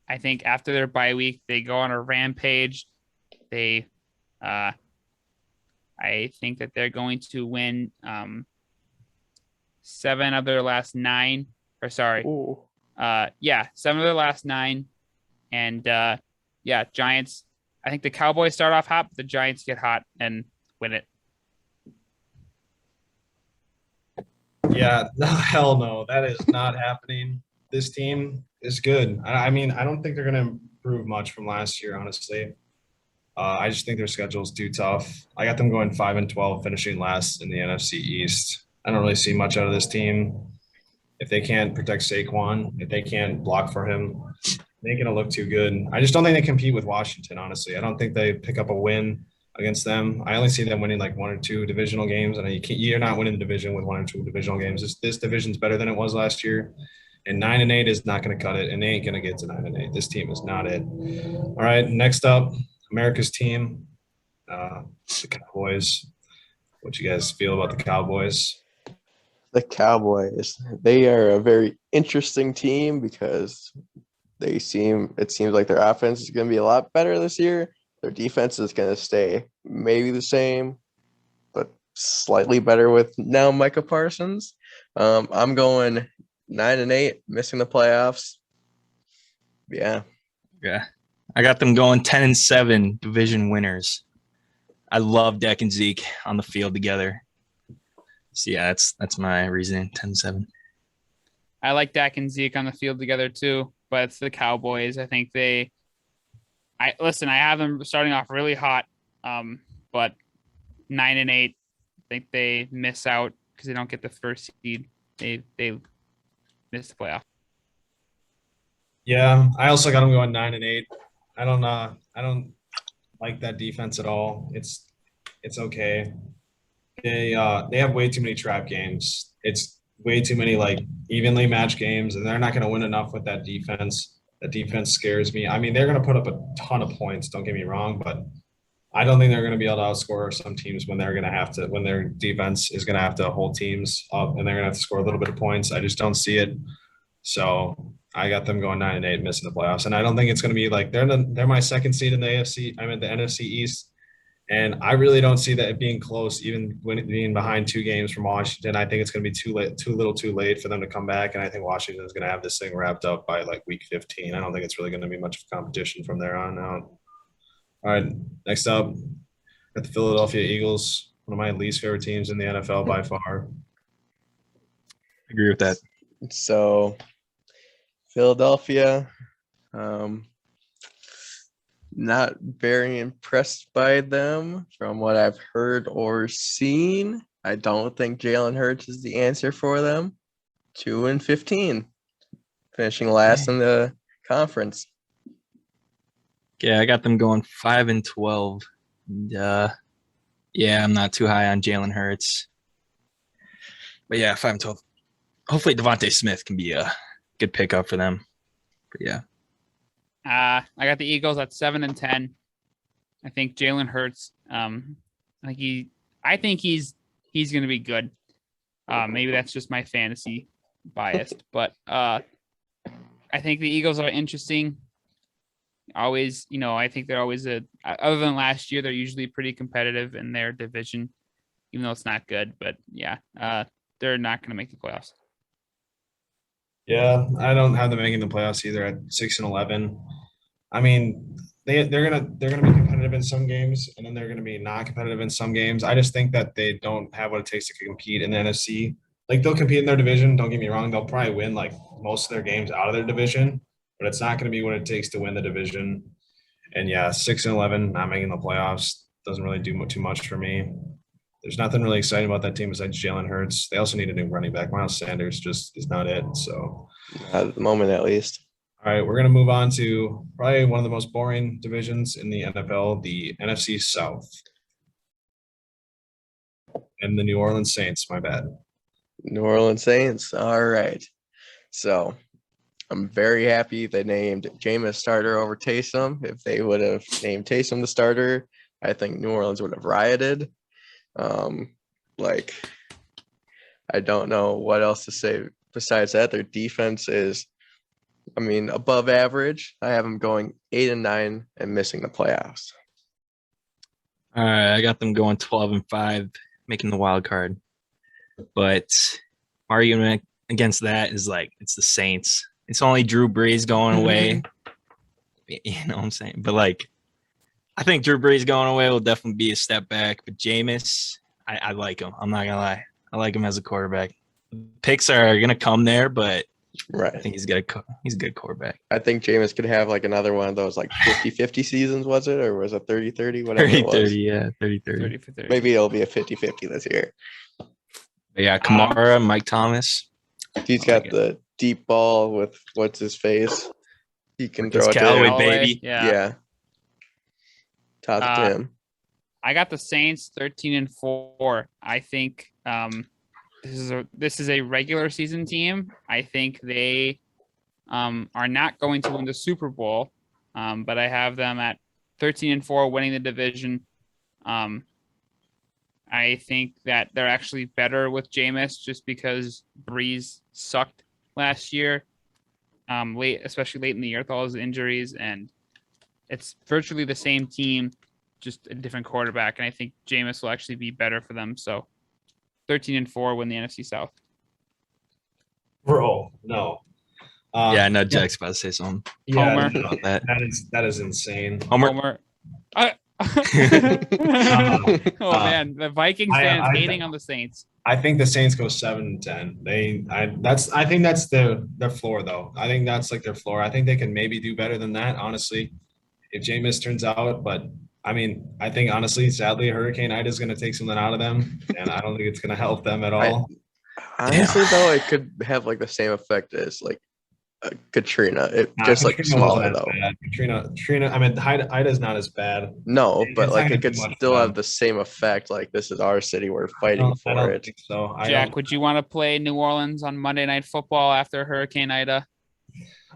I think after their bye week, they go on a rampage. I think that they're going to win 7 of their last 9. Or sorry, Ooh. 7 of their last 9. And Giants. I think the Cowboys start off hot, but the Giants get hot and win it. Yeah, no, hell no. That is not happening. This team is good. I mean, I don't think they're going to improve much from last year, honestly. I just think their schedule's too tough. I got them going 5-12, finishing last in the NFC East. I don't really see much out of this team. If they can't protect Saquon, if they can't block for him, they ain't going to look too good. I just don't think they compete with Washington, honestly. I don't think they pick up a win against them. I only see them winning like 1 or 2 divisional games, and you're not winning the division with 1 or 2 divisional games. This division's better than it was last year, and 9-8 is not going to cut it, and they ain't going to get to 9-8. This team is not it. All right, next up, America's team, the Cowboys. What you guys feel about the Cowboys? The Cowboys. They are a very interesting team because it seems like their offense is going to be a lot better this year. Their defense is going to stay maybe the same, but slightly better with now Micah Parsons. I'm going 9-8, missing the playoffs. Yeah. Yeah. I got them going 10-7 division winners. I love Dak and Zeke on the field together. So yeah, that's my reasoning. 10-7. I like Dak and Zeke on the field together too, but it's the Cowboys. I think I have them starting off really hot, but 9-8. I think they miss out because they don't get the first seed. They miss the playoff. Yeah, I also got them going 9-8. I don't like that defense at all. It's okay. They have way too many trap games. It's way too many like evenly matched games, and they're not going to win enough with that defense. That defense scares me. I mean, they're going to put up a ton of points. Don't get me wrong, but I don't think they're going to be able to outscore some teams when when their defense is going to have to hold teams up and they're going to have to score a little bit of points. I just don't see it. So I got them going 9-8, missing the playoffs, and I don't think it's going to be like they're my second seed in the AFC. I'm in the NFC East, and I really don't see that it being close, even when being behind 2 games from Washington. I think it's going to be too late for them to come back, and I think Washington is going to have this thing wrapped up by like week 15. I don't think it's really going to be much of competition from there on out. All right, next up, got the Philadelphia Eagles, one of my least favorite teams in the NFL by far. Agree with that. So Philadelphia, not very impressed by them from what I've heard or seen. I don't think Jalen Hurts is the answer for them. 2-15, finishing last in the conference. Yeah, I got them going 5-12. Yeah, I'm not too high on Jalen Hurts. But yeah, 5-12. Hopefully Devontae Smith can be a good pickup for them. But yeah. I got the Eagles at 7-10. I think Jalen Hurts. I think he's going to be good. Maybe that's just my fantasy biased, but I think the Eagles are interesting. Always, I think they're always other than last year, they're usually pretty competitive in their division, even though it's not good. But yeah, they're not going to make the playoffs. Yeah, I don't have them making the playoffs either at 6-11. I mean, they're gonna be competitive in some games, and then they're gonna be not competitive in some games. I just think that they don't have what it takes to compete in the NFC. Like they'll compete in their division. Don't get me wrong; they'll probably win like most of their games out of their division, but it's not gonna be what it takes to win the division. And yeah, 6-11, not making the playoffs doesn't really do too much for me. There's nothing really exciting about that team besides Jalen Hurts. They also need a new running back. Miles Sanders just is not it. So, At the moment, at least. all right, we're going to move on to probably one of the most boring divisions in the NFL, the NFC South. And the New Orleans Saints, my bad. New Orleans Saints. All right. So I'm very happy they named Jameis starter over Taysom. If they would have named Taysom the starter, I think New Orleans would have rioted. I don't know what else to say besides that. Their defense is, above average. I have them going 8-9 and missing the playoffs. All right, I got them going 12-5, making the wild card. But argument against that is it's the Saints. It's only Drew Brees going away. You know what I'm saying? But I think Drew Brees going away will definitely be a step back. But Jameis, I like him. I'm not gonna lie. I like him as a quarterback. Picks are gonna come there, but Right. I think he's a good quarterback. I think Jameis could have another one of those 50-50 seasons, was it? Or was it 30-30? Whatever it was. 30-30, yeah, 30-30. 30 for 30. Maybe it'll be a 50-50 this year. But yeah, Kamara, Mike Thomas. He's got the deep ball with what's his face. He can With throw his it Callaway to him. baby. Yeah. Toss it to him. I got the Saints 13-4. I think this is a regular season team. I think they are not going to win the Super Bowl, but I have them at 13-4, winning the division. I think that they're actually better with Jameis just because Breeze sucked last year, especially late in the year with all his injuries, and it's virtually the same team. just a different quarterback, and I think Jameis will actually be better for them. So 13-4 win the NFC South. Bro, no. Yeah, I know Jack's about to say something Yeah, Homer. no, about that. that is insane. Homer. I- Uh, oh man, the Vikings fans hating on the Saints. I think the Saints go 7-10. I think that's their floor though. I think that's like their floor. I think they can maybe do better than that, honestly, if Jameis turns out. But I mean, I think honestly, sadly, Hurricane Ida is going to take something out of them, and I don't think it's going to help them at all. Honestly, though, it could have like the same effect as like Katrina. It just like Katrina smaller wasn't as though. bad. Katrina. I mean, Ida's not as bad. No, It's but not like gonna it could do much still for have them. the same effect. Like this is our city. We're I fighting don't for it. think so. Jack, would you want to play New Orleans on Monday Night Football after Hurricane Ida?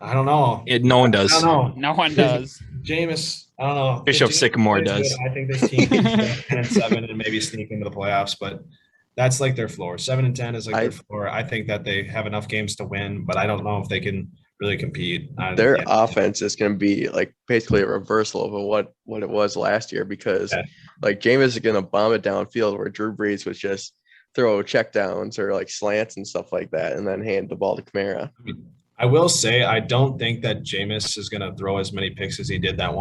I don't know. No one I does. don't know. No one does. Jameis, I don't know. Bishop If Jameis Sycamore plays does. good, I think this team can go 10-7 and maybe sneak into the playoffs, but that's like their floor. 7-10 is like their floor. I think that they have enough games to win, but I don't know if they can really compete. Their Yeah. offense is going to be like basically a reversal of what it was last year because Yeah. like Jameis is going to bomb it downfield where Drew Brees was just throw checkdowns or like slants and stuff like that and then hand the ball to Kamara. I will say I don't think that Jameis is going to throw as many picks as he did that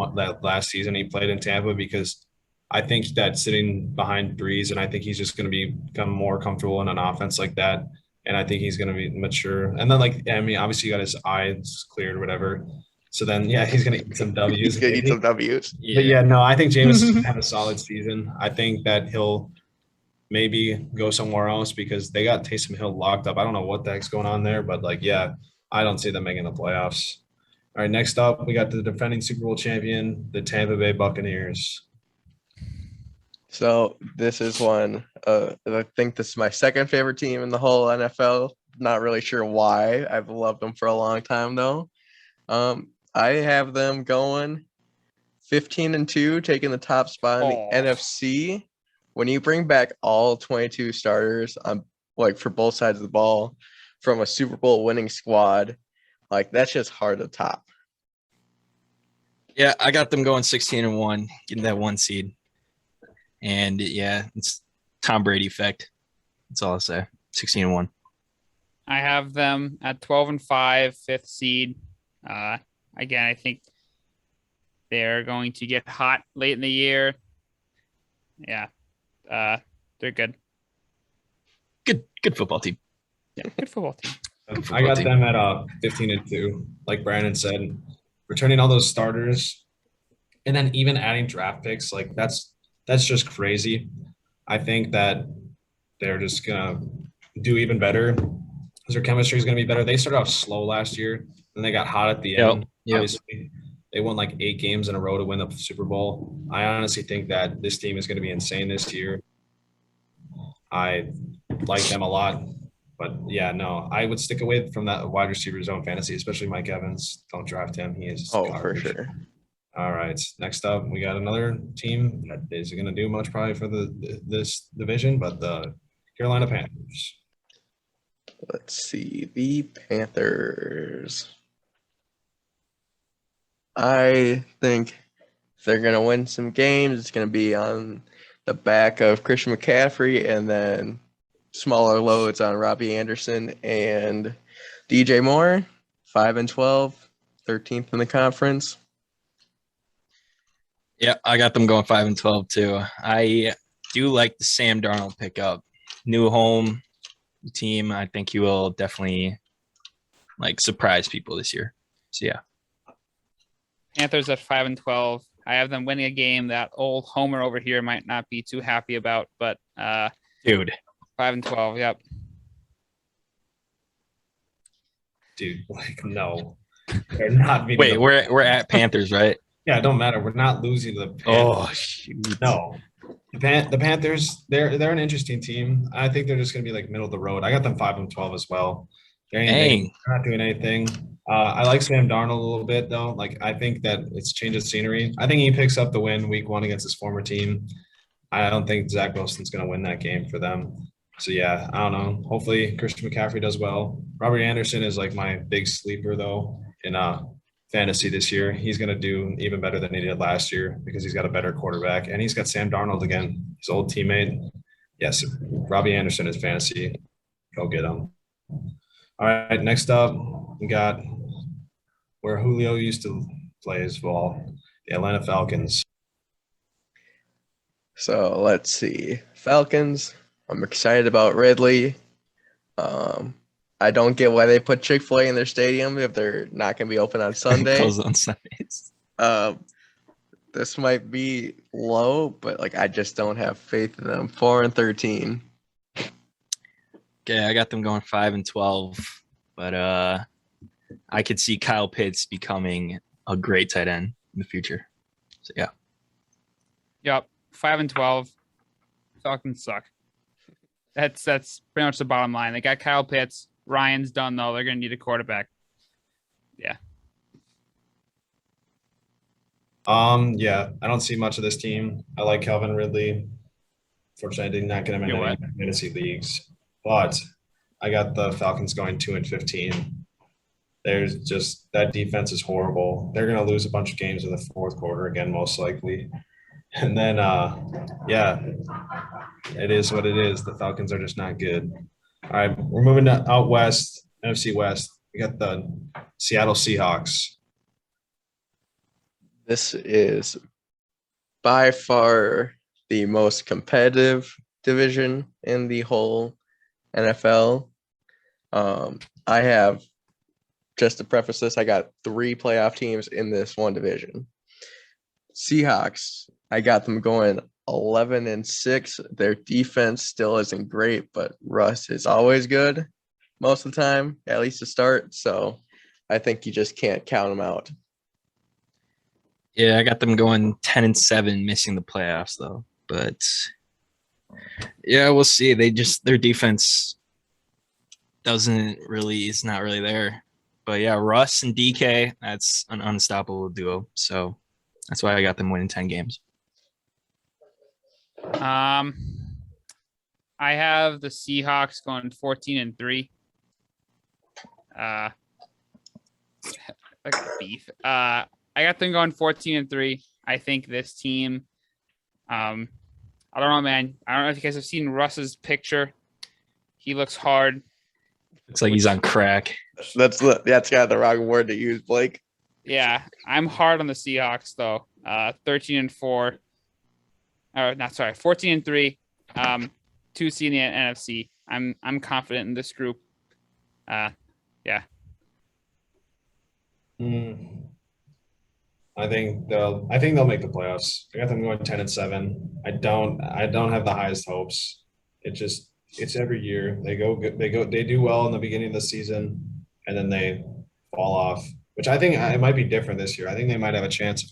last season he played in Tampa because I think that sitting behind Breeze and I think he's just going to become more comfortable in an offense like that. And I think he's going to be mature. And then I mean, obviously you got his eyes cleared or whatever. So then, yeah, he's going to eat some W's. He's going to eat some W's. But yeah, no, I think Jameis is going to have a solid season. I think that he'll maybe go somewhere else because they got Taysom Hill locked up. I don't know what the heck's going on there, but like, yeah, I don't see them making the playoffs. All right, next up, we got the defending Super Bowl champion, the Tampa Bay Buccaneers. So this is one. I think this is my second favorite team in the whole NFL. Not really sure why. I've loved them for a long time though. I have them going 15-2, taking the top spot in the NFC. When you bring back all 22 starters on like for both sides of the ball from a Super Bowl winning squad, like that's just hard to top. Yeah, I got them going 16-1, getting that 1 seed. And yeah, it's Tom Brady effect. That's all I'll say. 16-1. I have them at 12-5, 5th seed. Again, I think they're going to get hot late in the year. Yeah, they're good. Good football team. Yeah, good football team. I got them at 15-2, like Brandon said, returning all those starters, and then even adding draft picks. Like that's just crazy. I think that they're just gonna do even better because their chemistry is gonna be better. They started off slow last year, then they got hot at the end. Yep. Obviously, they won like 8 games in a row to win the Super Bowl. I honestly think that this team is going to be insane this year. I like them a lot. But yeah, no, I would stick away from that wide receiver zone fantasy, especially Mike Evans. Don't draft him. He is Oh, garbage. for sure. All right. Next up, we got another team that isn't going to do much probably for this division, but the Carolina Panthers. Let's see. The Panthers. I think they're going to win some games. It's going to be on the back of Christian McCaffrey and then smaller loads on Robbie Anderson and DJ Moore. 5-12, 13th in the conference. Yeah, I got them going 5-12 too. I do like the Sam Darnold pickup. New home team. I think he will definitely like surprise people this year. So yeah. Panthers at 5-12. I have them winning a game that old Homer over here might not be too happy about, but Dude. 5-12. Yep. Dude, like, no. They're not beating Wait, the- we're at Panthers, right? Yeah, it don't matter. We're not losing to the Panthers. Oh shoot. No. The Panthers, they're an interesting team. I think they're just going to be like middle of the road. I got them 5-12 as well. They're not doing anything. I like Sam Darnold a little bit though. Like I think that it's change of scenery. I think he picks up the win week 1 against his former team. I don't think Zach Wilson's going to win that game for them. So yeah, I don't know. Hopefully Christian McCaffrey does well. Robert Anderson is like my big sleeper though in fantasy this year. He's going to do even better than he did last year because he's got a better quarterback, and he's got Sam Darnold again, his old teammate. Yes, Robbie Anderson is fantasy. Go get him. All right, next up, we got where Julio used to play his ball, the Atlanta Falcons. So let's see. Falcons. I'm excited about Ridley. I don't get why they put Chick-fil-A in their stadium if they're not going to be open on Sunday. Closed on Sundays. This might be low, but like I just don't have faith in them. 4-13. Okay, I got them going 5-12, but I could see Kyle Pitts becoming a great tight end in the future. So yeah. Yep. 5-12. Falcons suck. That's pretty much the bottom line. They got Kyle Pitts. Ryan's done though. They're gonna need a quarterback. Yeah. Yeah, I don't see much of this team. I like Calvin Ridley. Fortunately, I did not get him in You're any fantasy leagues, but I got the Falcons going 2-15. There's just that defense is horrible. They're gonna lose a bunch of games in the fourth quarter again, most likely. And then, yeah, it is what it is. The Falcons are just not good. All right, we're moving to out west, NFC West. We got the Seattle Seahawks. This is by far the most competitive division in the whole NFL. I have, just to preface this, I got 3 playoff teams in this one division. Seahawks, I got them going 11-6. Their defense still isn't great, but Russ is always good most of the time, at least to start. So I think you just can't count them out. Yeah, I got them going 10-7, missing the playoffs though. But yeah, we'll see. Their defense is not really there. But yeah, Russ and DK, that's an unstoppable duo. So that's why I got them winning 10 games. I have the Seahawks going 14-3. Like beef. I got them going 14-3. I think this team, I don't know, man. I don't know if you guys have seen Russ's picture. He looks hard. Looks like he's on crack. That's got the wrong word to use, Blake. Yeah, I'm hard on the Seahawks though. 13-4. Or not sorry, 14-3. 2 seed in the NFC. I'm confident in this group. Yeah. I think they'll make the playoffs. I got them going 10-7. I don't have the highest hopes. It's every year. They do well in the beginning of the season and then they fall off, which I think it might be different this year. I think they might have a chance of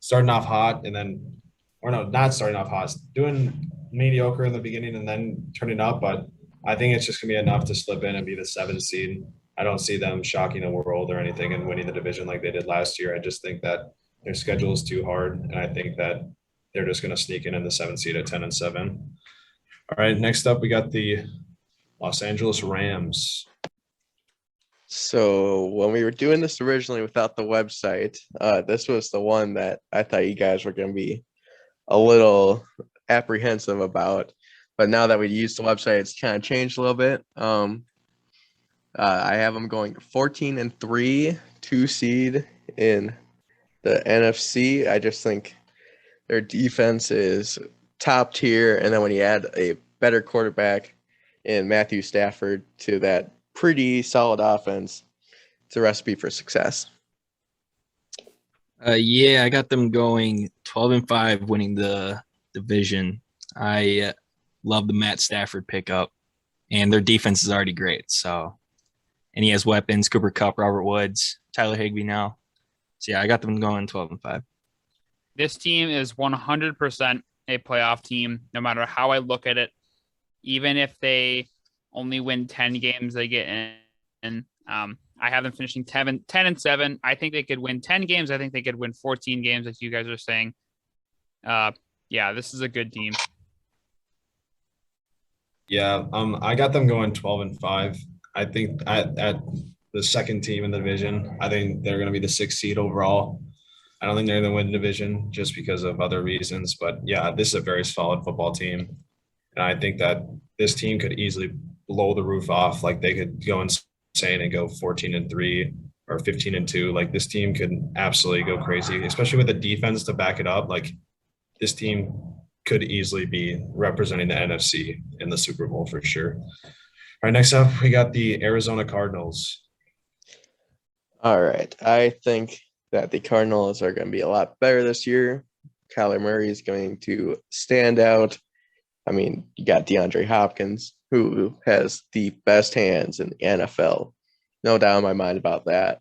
starting off hot and then, or no, not starting off hot, doing mediocre in the beginning and then turning up. But I think it's just gonna be enough to slip in and be the 7th seed. I don't see them shocking the world or anything and winning the division like they did last year. I just think that their schedule is too hard, and I think that they're just going to sneak in the 7th seed at 10-7. All right, next up we got the Los Angeles Rams. So when we were doing this originally without the website, this was the one that I thought you guys were going to be a little apprehensive about. But now that we used the website, it's kind of changed a little bit. I have them going 14-3, 2 seed in the NFC. I just think their defense is top tier. And then when you add a better quarterback in Matthew Stafford to that pretty solid offense, it's a recipe for success. Yeah, I got them going 12-5, winning the division. I love the Matt Stafford pickup, and their defense is already great. So. And he has weapons, Cooper Kupp, Robert Woods, Tyler Higbee now. So, yeah, I got them going 12-5. This team is 100% a playoff team, no matter how I look at it. Even if they only win 10 games, they get in. I have them finishing 10-7. I think they could win 10 games. I think they could win 14 games, as you guys are saying. Yeah, this is a good team. Yeah, I got them going 12-5. I think at the second team in the division. I think they're going to be the 6th seed overall. I don't think they're going to win the division just because of other reasons. But yeah, this is a very solid football team. And I think that this team could easily blow the roof off. Like they could go insane and go 14-3 or 15-2. Like this team could absolutely go crazy, especially with the defense to back it up. Like this team could easily be representing the NFC in the Super Bowl for sure. All right, next up, we got the Arizona Cardinals. All right. I think that the Cardinals are going to be a lot better this year. Kyler Murray is going to stand out. I mean, you got DeAndre Hopkins, who has the best hands in the NFL. No doubt in my mind about that.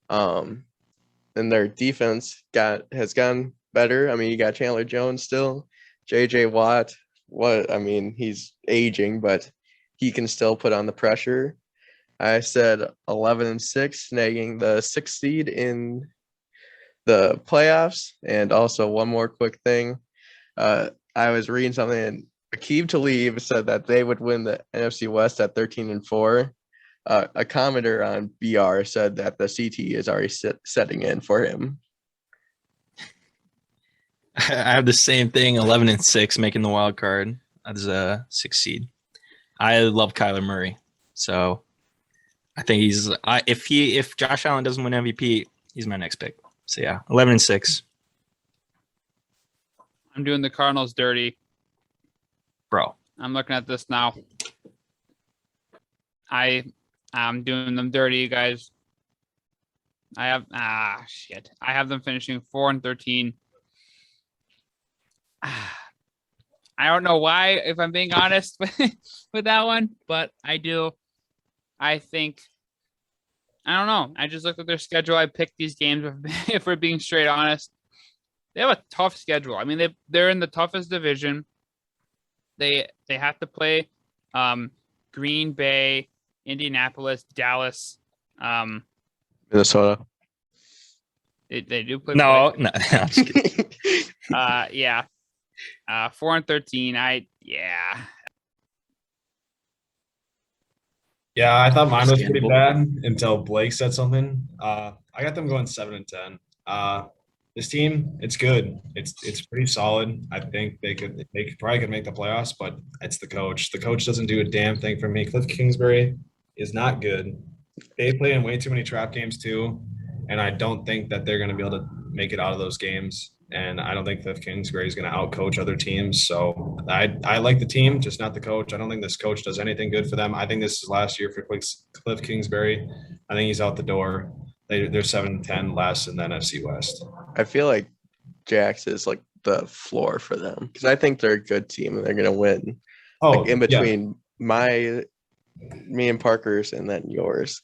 And their defense has gotten better. I mean, you got Chandler Jones still. JJ Watt, he's aging, but he can still put on the pressure. I said 11-6, snagging the 6th seed in the playoffs. And also one more quick thing. I was reading something, and Aqib Talib said that they would win the NFC West at 13-4. A commenter on BR said that the CT is already setting in for him. I have the same thing, 11-6, making the wild card as a 6th seed. I love Kyler Murray, so I think if Josh Allen doesn't win MVP, he's my next pick. So yeah, 11-6. I'm doing the Cardinals dirty. Bro. I'm looking at this now. I'm doing them dirty, you guys. I have them finishing 4-13. I don't know why, if I'm being honest with that one, but I do. I think, I don't know. I just looked at their schedule. I picked these games if we're being straight honest. They have a tough schedule. I mean, they're in the toughest division. They have to play Green Bay, Indianapolis, Dallas, Minnesota. They do play. No. I'm just kidding. Yeah. 4-13. Yeah, I thought mine was pretty bad until Blake said something. I got them going 7-10. This team, it's good. It's pretty solid. I think they probably could make the playoffs, but it's the coach. The coach doesn't do a damn thing for me. Cliff Kingsbury is not good. They play in way too many trap games too, and I don't think that they're going to be able to make it out of those games. And I don't think Cliff Kingsbury is going to outcoach other teams. So I like the team, just not the coach. I don't think this coach does anything good for them. I think this is last year for Cliff Kingsbury. I think he's out the door. They're 7-10 last in the NFC West. I feel like Jax is like the floor for them because I think they're a good team and they're going to win. Oh, like in between me and Parker's and then yours.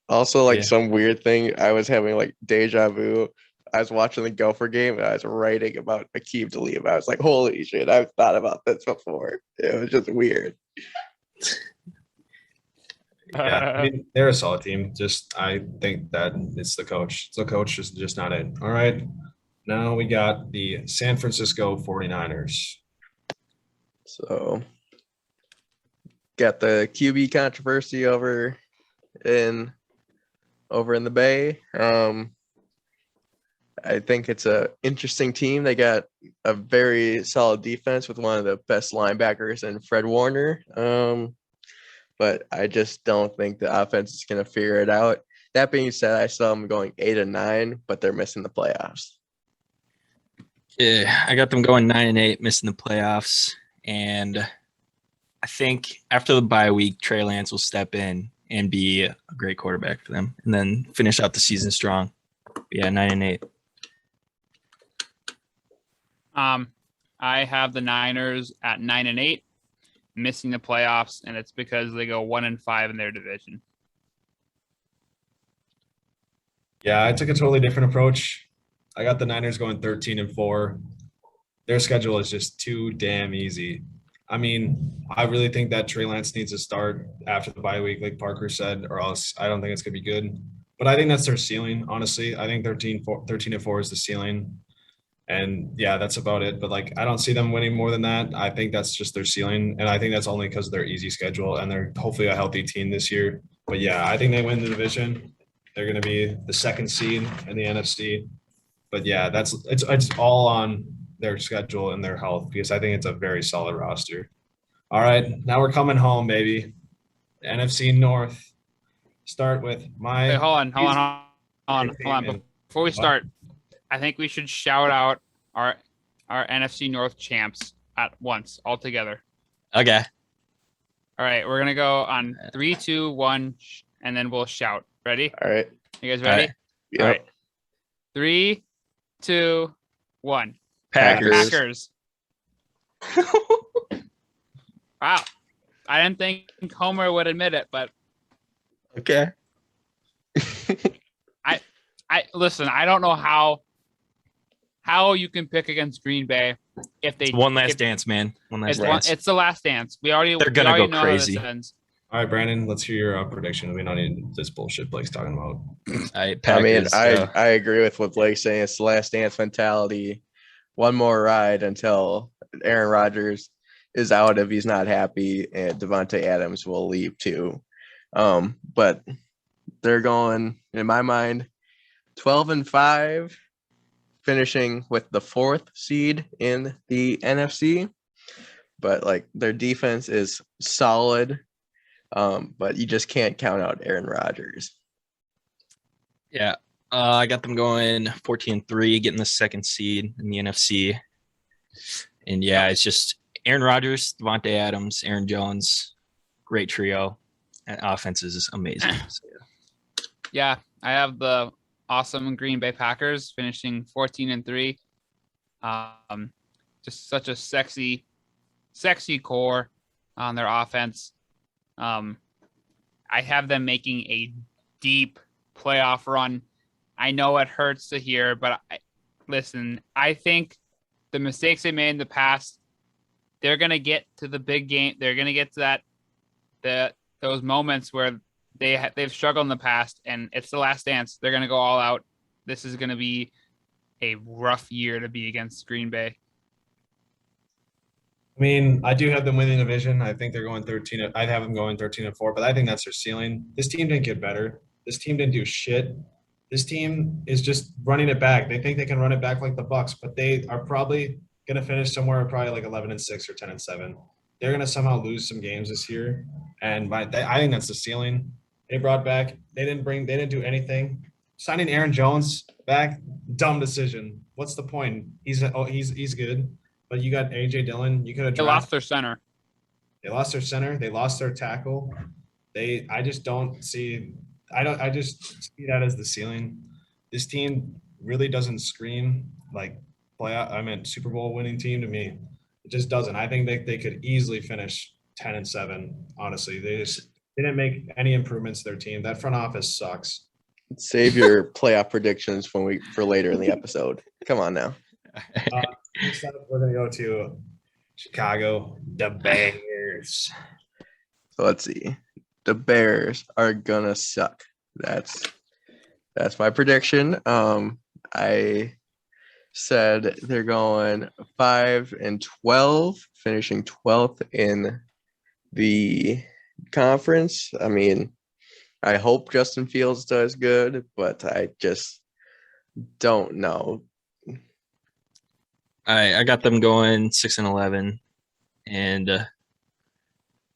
Also, some weird thing, I was having like deja vu. I was watching the Gopher game and I was writing about Aqib Talib. I was like, holy shit, I've thought about this before. It was just weird. Yeah, I mean, they're a solid team. I think that it's the coach. The coach is just not it. All right. Now we got the San Francisco 49ers. So got the QB controversy over in the Bay. I think it's a interesting team. They got a very solid defense with one of the best linebackers in Fred Warner. But I just don't think the offense is going to figure it out. That being said, I saw them going 8-9, but they're missing the playoffs. Yeah, I got them going 9-8, missing the playoffs. And I think after the bye week, Trey Lance will step in and be a great quarterback for them and then finish out the season strong. Yeah, 9-8. I have the Niners at 9-8, missing the playoffs, and it's because they go 1-5 in their division. Yeah, I took a totally different approach. I got the Niners going 13-4. Their schedule is just too damn easy. I mean, I really think that Trey Lance needs to start after the bye week, like Parker said, or else I don't think it's going to be good. But I think that's their ceiling, honestly. I think 13-4 is the ceiling. And yeah, that's about it. But I don't see them winning more than that. I think that's just their ceiling. And I think that's only because of their easy schedule and they're hopefully a healthy team this year. But yeah, I think they win the division. They're going to be the second seed in the NFC. But yeah, it's all on their schedule and their health because I think it's a very solid roster. All right, now we're coming home, baby. The NFC North. Start with my. Wait, hold on. Before we start, I think we should shout out our NFC North champs at once, all together. Okay. All right, we're gonna go on 3, 2, 1, and then we'll shout. Ready? All right. You guys All ready? right. Yep. All right. 3, 2, 1. Packers. Packers. Wow. I didn't think Homer would admit it, but Okay. I listen. I don't know how you can pick against Green Bay if they One last if, dance, man. One last It's dance. it's the last dance. They're gonna we already go know crazy. How this ends. All right, Brandon, let's hear your prediction. We don't need this bullshit Blake's talking about. All right, I mean, Packers. I agree with what Blake's saying. It's the last dance mentality. One more ride until Aaron Rodgers is out if he's not happy, and Devontae Adams will leave too. But they're going, in my mind, 12-5, finishing with the 4th seed in the NFC. But like their defense is solid. But you just can't count out Aaron Rodgers. Yeah. I got them going 14-3, getting the 2nd seed in the NFC. And yeah, it's just Aaron Rodgers, Devontae Adams, Aaron Jones, great trio. And offense is amazing. So, yeah. Yeah, I have the awesome Green Bay Packers finishing 14-3. Just such a sexy core on their offense. I have them making a deep playoff run. I know it hurts to hear, but listen, I think the mistakes they made in the past, they're going to get to the big game. They're going to get to those moments where they've struggled in the past, and it's the last dance. They're going to go all out. This is going to be a rough year to be against Green Bay. I mean, I do have them winning the division. I think they're going 13. I'd have them going 13-4, but I think that's their ceiling. This team didn't get better. This team didn't do shit. This team is just running it back. They think they can run it back like the Bucks, but they are probably going to finish somewhere probably like 11-6 or 10-7. They're going to somehow lose some games this year, and I think that's the ceiling. They brought back. They didn't do anything. Signing Aaron Jones back, dumb decision. What's the point? He's good, but you got AJ Dillon. You could have They lost their center. They lost their center. They lost their tackle. I just see that as the ceiling. This team really doesn't scream like Super Bowl winning team to me. It just doesn't. I think they could easily finish 10-7. Honestly, they didn't make any improvements to their team. That front office sucks. Save your playoff predictions for later in the episode. Come on now. Next up, we're gonna go to Chicago, the Bears. So let's see. The Bears are gonna suck. That's my prediction. I said they're going 5-12, finishing 12th in the conference. I mean, I hope Justin Fields does good, but I just don't know. I got them going 6-11, and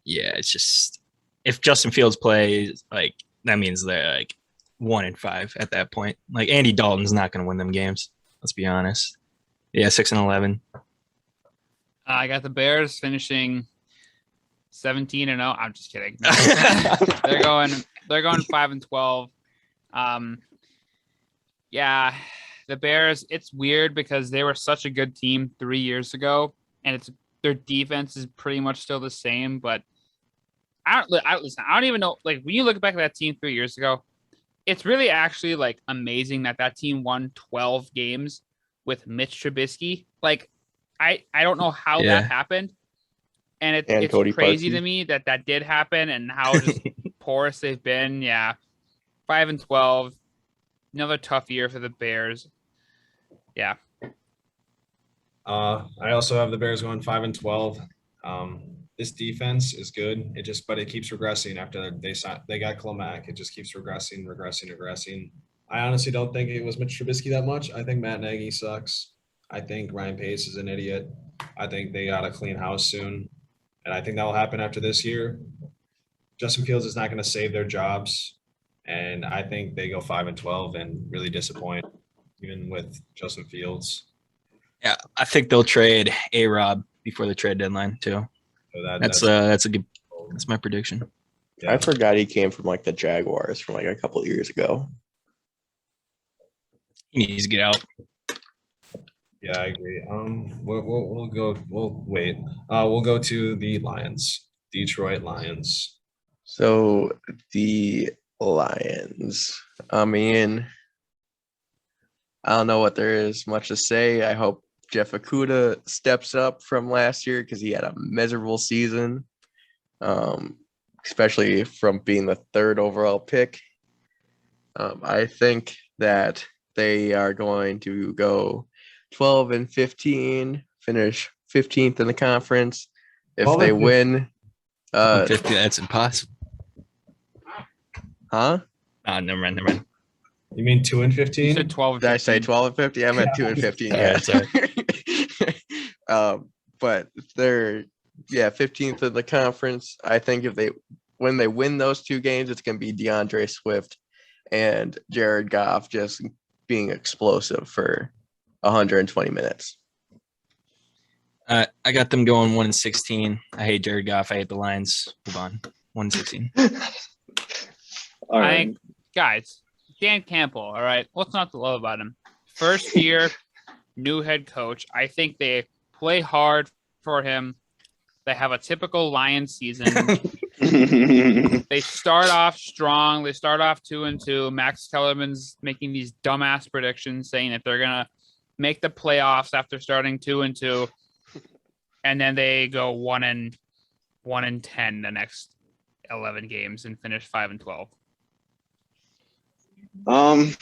yeah, it's just if Justin Fields plays, like that means they're like 1-5 at that point. Like Andy Dalton's not going to win them games. Let's be honest. Yeah, 6-11. I got the Bears finishing 17-0. I'm just kidding. They're going 5-12. Yeah, the Bears, it's weird because they were such a good team 3 years ago, and their defense is pretty much still the same. But I don't even know. Like when you look back at that team 3 years ago, it's really actually like amazing that team won 12 games with Mitch Trubisky. Like I don't know how that happened, and it's Cody crazy Parkey. to me that did happen and how just porous they've been. Yeah, 5-12. Another tough year for the Bears. Yeah. I also have the Bears going 5-12. this defense is good. But it keeps regressing after they got Clemac. It just keeps regressing. I honestly don't think it was Mitch Trubisky that much. I think Matt Nagy sucks. I think Ryan Pace is an idiot. I think they got to clean house soon. And I think that will happen after this year. Justin Fields is not going to save their jobs. And I think they go 5-12 and really disappoint, even with Justin Fields. Yeah, I think they'll trade A-Rob before the trade deadline too. So That's a good. That's my prediction. yeah. I forgot he came from like the Jaguars from like a couple of years ago. He needs to get out. Yeah, I agree. We'll go. We'll wait. We'll go to the Lions, Detroit Lions. So the Lions. I mean, I don't know what there is much to say. I hope Jeff Okudah steps up from last year because he had a miserable season, especially from being the 3rd overall pick. I think that they are going to go 12-15, finish 15th in the conference. If 12 they and win, 50, that's impossible. huh? Never mind. You mean 2 and You 15? said 12 and Did I say 15. 12-50? I meant 2-15. Sorry, Yeah. But they're 15th in the conference. I think when they win those 2 games, it's going to be DeAndre Swift and Jared Goff just being explosive for 120 minutes. I got them going 1-16. I hate Jared Goff. I hate the Lions. Move on. 1-16. All I right. think, guys, Dan Campbell, all right, what's not to love about him? First year, new head coach. I think they play hard for him. They have a typical Lions season. They start off strong. They start off 2-2. Max Kellerman's making these dumbass predictions saying that they're going to make the playoffs after starting 2-2. And then they go 1-10 the next 11 games and finish 5-12. I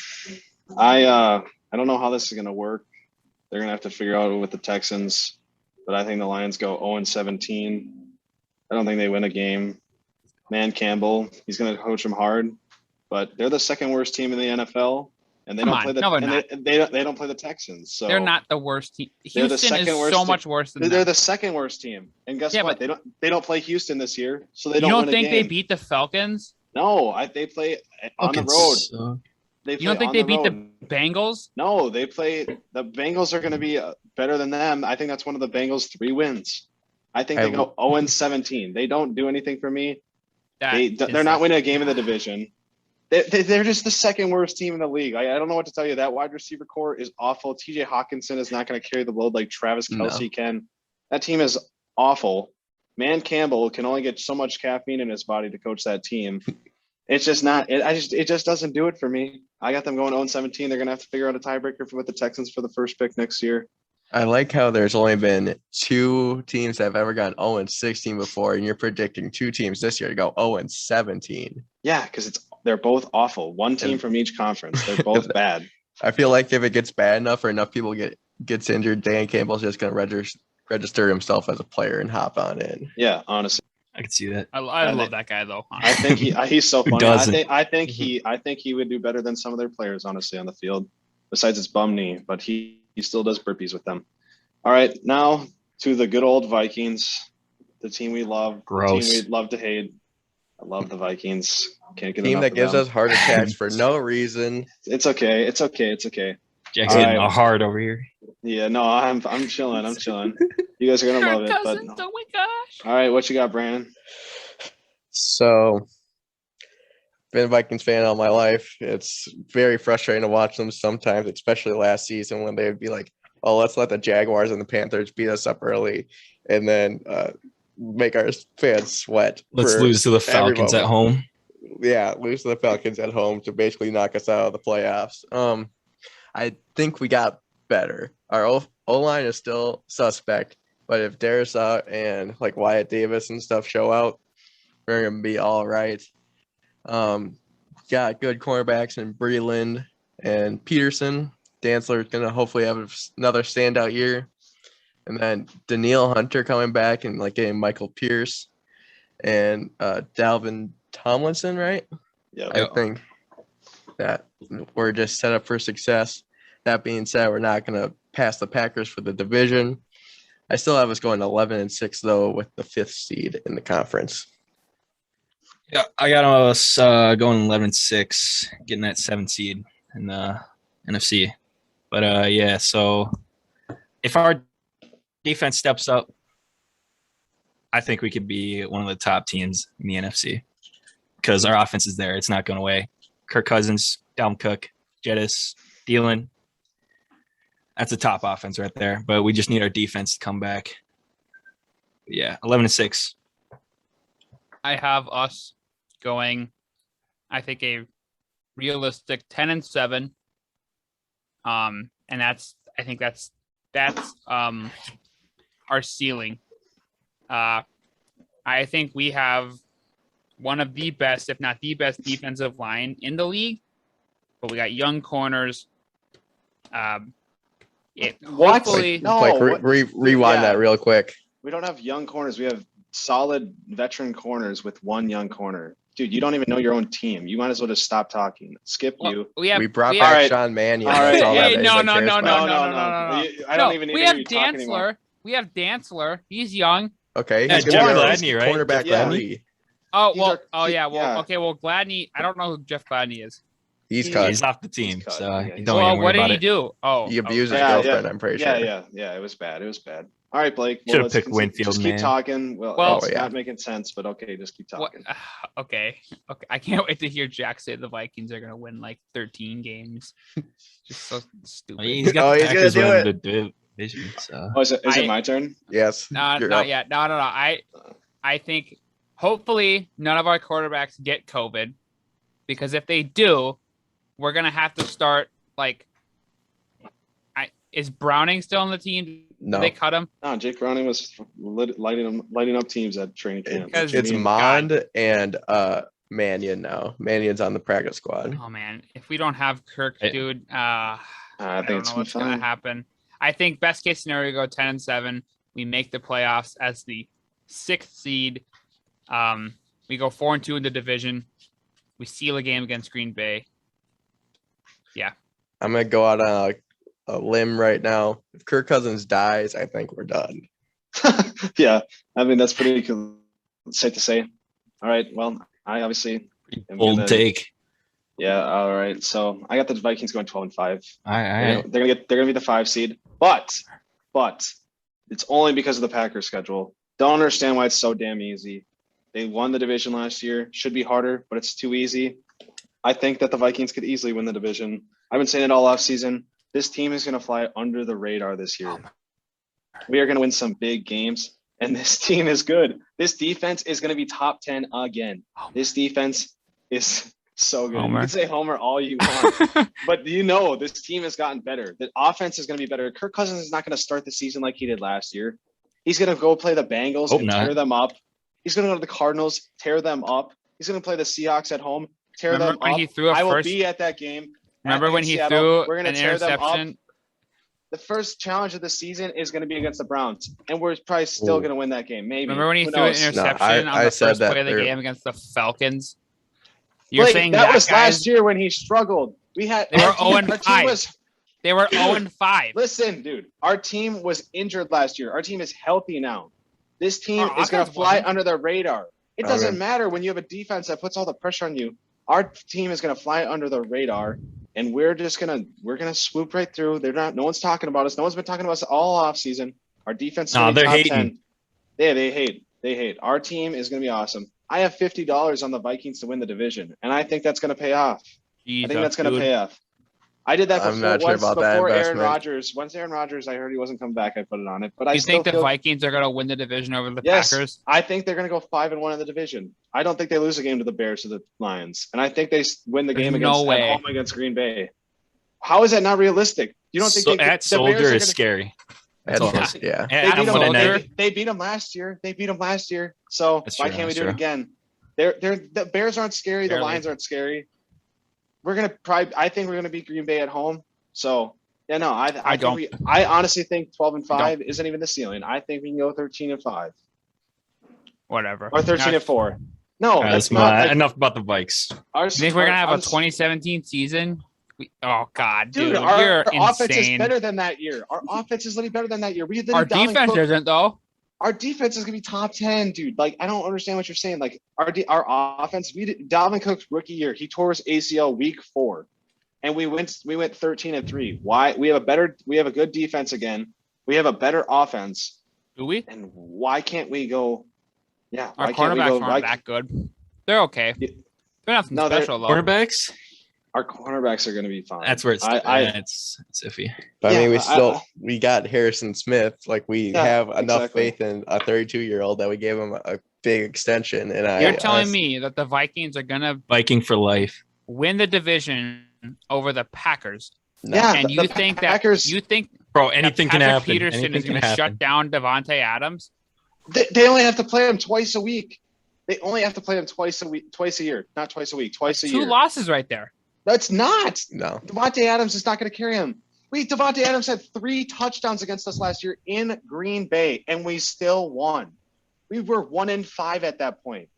don't know how this is gonna work. They're gonna have to figure out with the Texans, but I think the Lions go 0-17. I don't think they win a game. Man Campbell, he's gonna coach them hard, but they're the 2nd worst team in the NFL, and they Come don't on. play the No, they're and they don't play the Texans. So They're not the worst team. They're the Houston is second worst so team. much worse than They're them. the 2nd worst team, and guess Yeah, what? but- They don't play Houston this year, so they You don't. don't win a think they game. beat the Falcons? No, they play on the road. They You don't play think on they the beat road. the Bengals? No, they play. The Bengals are going to be better than them. I think that's one of the Bengals' 3 wins. I think they go 0-17. They don't do anything for me. They're not winning a game in the division. They're just the 2nd worst team in the league. I don't know what to tell you. That wide receiver core is awful. TJ Hawkinson is not going to carry the load like Travis Kelce can. That team is awful. Man Campbell can only get so much caffeine in his body to coach that team. It's just not. It just doesn't do it for me. I got them going 0-17. They're going to have to figure out a tiebreaker with the Texans for the first pick next year. I like how there's only been 2 teams that have ever gone 0-16 before, and you're predicting 2 teams this year to go 0-17. Yeah, because they're both awful. One team And- from each conference. They're both bad. I feel like if it gets bad enough or enough people gets injured, Dan Campbell's just going to register himself as a player and hop on in. Yeah, honestly, I can see that. I love that guy though. I think he's so Who funny. doesn't? I think he would do better than some of their players, honestly, on the field. Besides his bum knee, but he still does burpees with them. All right, now to the good old Vikings, the team we love, Gross. the team we'd love to hate. I love the Vikings. Can't get Team enough that of gives them. us heart attacks for no reason. It's okay. It's okay. Jack's All getting right. a hard over here. Yeah, no, I'm chilling. You guys are gonna love it. But Cousins, oh my gosh. all right, what you got, Brandon? So, been a Vikings fan all my life. It's very frustrating to watch them sometimes, especially last season when they would be like, "Oh, let's let the Jaguars and the Panthers beat us up early," and then make our fans sweat. Let's for lose to the every Falcons at moment. home. Yeah, lose to the Falcons at home to basically knock us out of the playoffs. I think we got better. Our O-line is still suspect, but if Darius out and like Wyatt Davis and stuff show out, we're gonna be all right. Got good cornerbacks in Breland and Peterson. Dantzler's gonna hopefully have another standout year. And then Daniil Hunter coming back and like getting Michael Pierce and Dalvin Tomlinson, right? Yeah. I think that we're just set up for success. That being said, we're not going to pass the Packers for the division. I still have us going 11-6 though, with the 5th seed in the conference. Yeah, I got us going 11-6, getting that 7th seed in the NFC. But yeah, so if our defense steps up, I think we could be one of the top teams in the NFC because our offense is there. It's not going away. Kirk Cousins, Dalvin Cook, Jettis, Thielen. That's a top offense right there. But we just need our defense to come back. Yeah, 11-6. I have us going, I think, a realistic 10-7. And I think that's our ceiling. I think we have one of the best, if not the best, defensive line in the league. But we got young corners. What? Hopefully, No, like what- rewind yeah. that real quick. We don't have young corners. We have solid veteran corners with one young corner. Dude, you don't even know your own team. You might as well just stop talking. Skip you. We brought have- back Alright. Sean Mannion. Alright. That's all that Hey, no, anyone no, cares no, about. no. I don't No, even need we to have hear you talk anymore. Dantzler. We have Dantzler. He's young. Okay, Yeah, he's Jeff gonna be our Gladney, right? cornerback Yeah. Gladney. Oh These well. are- Oh yeah. Well, yeah. okay. Well, Gladney. I don't know who Jeff Gladney is. He's He's- cut. He's off the team, cut. so Yeah, you he's- don't Well, even worry what did about he it. do? Oh, He abused okay. his Yeah, girlfriend, I'm pretty Yeah, sure. yeah. It was bad. It was bad. All right, Blake. Should've let's picked continue. Winfield, Just keep man. talking. Well, Well- it's Oh, yeah. not making sense, but okay, just keep What? talking. Okay. I can't wait to hear Jack say the Vikings are gonna win like 13 games. Just so stupid. He's got Oh, the he's gonna Packers do winning it. the division. So Oh, is it I- my turn? Yes. Not you're up. yet. No. I think hopefully none of our quarterbacks get COVID, because if they do, we're gonna have to start like. Is Browning still on the team? No, Did they cut him? No, Jake Browning was lighting up teams at training camp. Because- it's I mean, Mond and Mannion now. Mannion's on the practice squad. Oh man, if we don't have Kirk, Hey. dude, I I think don't it's know been what's gonna fine. happen. I think best case scenario, we go 10-7. We make the playoffs as the 6th seed. We go 4-2 in the division. We seal a game against Green Bay. I'm gonna go out on a limb right now. If Kirk Cousins dies, I think we're done. Yeah, I mean that's pretty safe to say. All right, well, I obviously am bold gonna- take. Yeah, all right. So I got the Vikings going 12-5. All right. They're gonna be the 5 seed, but it's only because of the Packers schedule. Don't understand why it's so damn easy. They won the division last year. Should be harder, but it's too easy. I think that the Vikings could easily win the division. I've been saying it all off season. This team is gonna fly under the radar this year. We are gonna win some big games, and this team is good. This defense is gonna be top 10 again. This defense is so good. Homer. You can say Homer all you want. But this team has gotten better. The offense is going to be better. Kirk Cousins is not going to start the season like he did last year. He's going to go play the Bengals Hope and not. tear them up. He's going to go to the Cardinals, tear them up. He's going to play the Seahawks at home, tear Remember them when up. he threw a I will first- be at that game. Remember when he Seattle. threw We're gonna an tear them up. interception? The first challenge of the season is going to be against the Browns, and we're probably still Ooh. going to win that game. Maybe. Remember when he Who threw an knows? interception on I the said first that play of the there- game against the Falcons? You're Blake, saying that was guys, last year when he struggled. We had They were our team 0-5. was They were 0-5. Listen, dude, our team was injured last year. Our team is healthy now. This team Our is going to offense fly wasn't. under the radar. It Okay. doesn't matter when you have a defense that puts all the pressure on you. Our team is going to fly under the radar, and we're gonna swoop right through. No one's talking about us. No one's been talking about us all off season. Our defense is No, gonna be they're top hating. 10. Yeah, they hate. They hate. Our team is going to be awesome. I have $50 on the Vikings to win the division, and I think that's going to pay off. I think that's going to pay off. I did that I'm before, not sure once about that before Aaron investment. Rodgers. Once Aaron Rodgers, I heard he wasn't coming back. I put it on it, but I You still think the feel, Vikings are going to win the division over the yes, Packers? I think they're going to go 5-1 in the division. I don't think they lose a game to the Bears or the Lions, and I think they win the There's game no at way. home against Green Bay. How is that not realistic? You don't think So, they, at the Bears Soldier are is gonna- scary. That's That's all. just- yeah. And They I'm beat, gonna them, know. they beat them last year. They beat them last year. So That's why true, can't we that's do it true. again? The Bears aren't scary. The Barely. Lions aren't scary. I think we're gonna beat Green Bay at home. So Yeah, no, I think don't. I honestly think 12 and I 5 isn't even the ceiling. I think we can go 13 and 5 Whatever. or 13 and 4. No, All right, that's let's move not on. like Enough about the Vikes. our. You think we're gonna have our- a 2017 season? Oh God, Dude, dude, our you're offense is insane. better than that year. Our offense is literally better than that year. We literally Our Dalvin defense Cook- isn't though. Our defense is gonna be top 10, dude. Like, I don't understand what you're saying. Like, our offense, Dalvin Cook's rookie year, he tore his ACL week 4, and we went 13 and 3. Why? We have a good defense again. We have a better offense, Do we? and why can't we go? Yeah, Our why can't we cornerbacks go? aren't that good. They're okay. Yeah. They're nothing No, they're- special though. Quarterbacks? Our cornerbacks are gonna be fine. That's where it's I it's iffy. But I Yeah, mean, I- we got Harrison Smith. Like we Yeah, have enough exactly. faith in a 32-year-old that we gave him a big extension. And You're I telling me that the Vikings are gonna Viking for life. win the division over the Packers, no. Yeah, and the you think Packers- that you think Bro, that anything can Patrick happen. Peterson Anything is can going to happen. shut down Devontae Adams? They only have to play him twice a week. They only have to play him twice a year, not twice a week, twice a Two year. losses right there. That's not. No. Devontae Adams is not going to carry him. Devontae Adams had 3 touchdowns against us last year in Green Bay, and we still won. We were 1 and 5 at that point.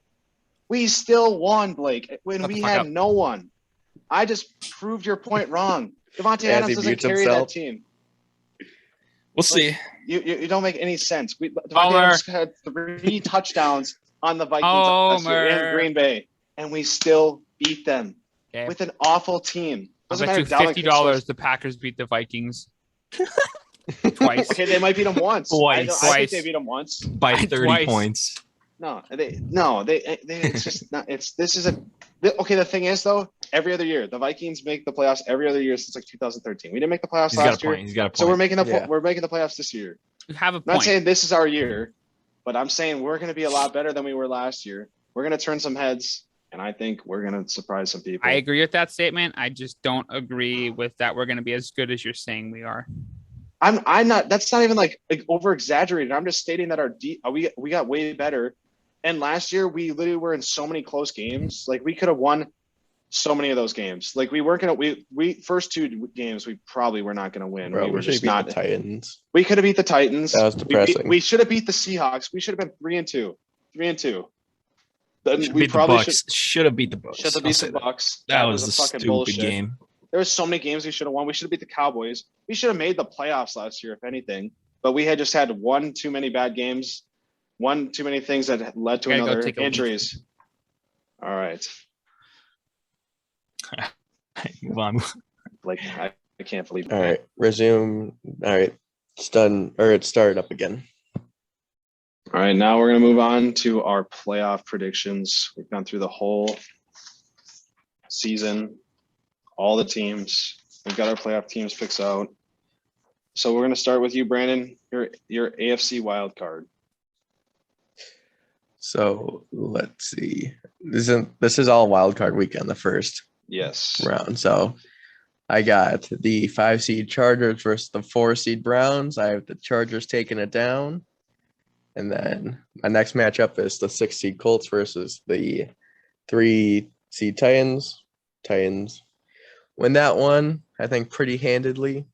We still won, Blake, when Shut the we fuck had up. no one. I just proved your point wrong. Devontae As Adams he doesn't mutes carry himself. that team. We'll see. You don't make any sense. Devontae Homer. Adams had 3 touchdowns on the Vikings last year in Homer. Green Bay, and we still beat them Okay. with an awful team. I'll Doesn't bet you matter. Dalvin Cook $50 scores- the Packers beat the Vikings twice. Okay, they might beat them once. I think Twice. they beat them once. By 30 Twice. points. No, it's just not. Okay, the thing is though, every other year the Vikings make the playoffs every other year since like 2013. We didn't make the playoffs He's got a last year, point. He's got a point. so we're making Yeah. the playoffs this year. You have a I'm not point. saying this is our year, but I'm saying we're going to be a lot better than we were last year. We're going to turn some heads, and I think we're going to surprise some people. I agree with that statement. I just don't agree with that we're going to be as good as you're saying we are. I'm not. That's not even like over exaggerated. I'm just stating that we got way better. And last year we literally were in so many close games. Like we could have won so many of those games. Like we weren't gonna. We first 2 games we probably were not gonna win. Bro, we were we should just beat not. the Titans. We could have beat the Titans. That was depressing. We should have beat the Seahawks. We should have been 3-2. 3-2. Then Should we beat the probably Bucks. Should have beat the Bucks. should have I'll beat say the that. Bucks. That was a a fucking stupid bullshit. game. There was so many games we should have won. We should have beat the Cowboys. We should have made the playoffs last year, if anything. But we had just had 1 too many bad games, 1 too many things that had led to Gotta go another. take a leak. Injuries. All right, Move on. like I can't believe it. All right. Resume. All right. It's done, or it's started up again. All right, now we're gonna move on to our playoff predictions. We've gone through the whole season, all the teams. We've got our playoff teams picks out. So we're gonna start with you, Brandon. Your AFC wild card. So let's see. This is all wild card weekend, the first Yes. round. So I got the 5 seed Chargers versus the 4 seed Browns. I have the Chargers taking it down. And then my next matchup is the 6 seed Colts versus the 3 seed Titans. Titans win that one, I think, pretty handedly.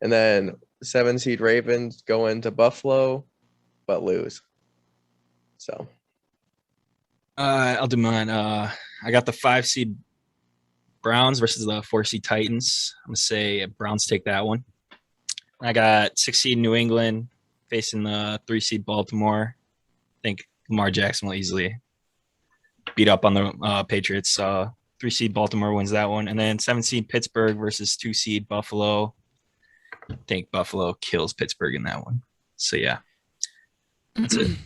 And then 7 seed Ravens go into Buffalo, but lose. So I'll do mine. I got the 5 seed Browns versus the 4 seed Titans. I'm gonna say Browns take that one. I got 6 seed New England facing the 3 seed Baltimore. I think Lamar Jackson will easily beat up on the Patriots. 3 seed Baltimore wins that one, and then 7 seed Pittsburgh versus 2 seed Buffalo. I think Buffalo kills Pittsburgh in that one. So yeah, that's it.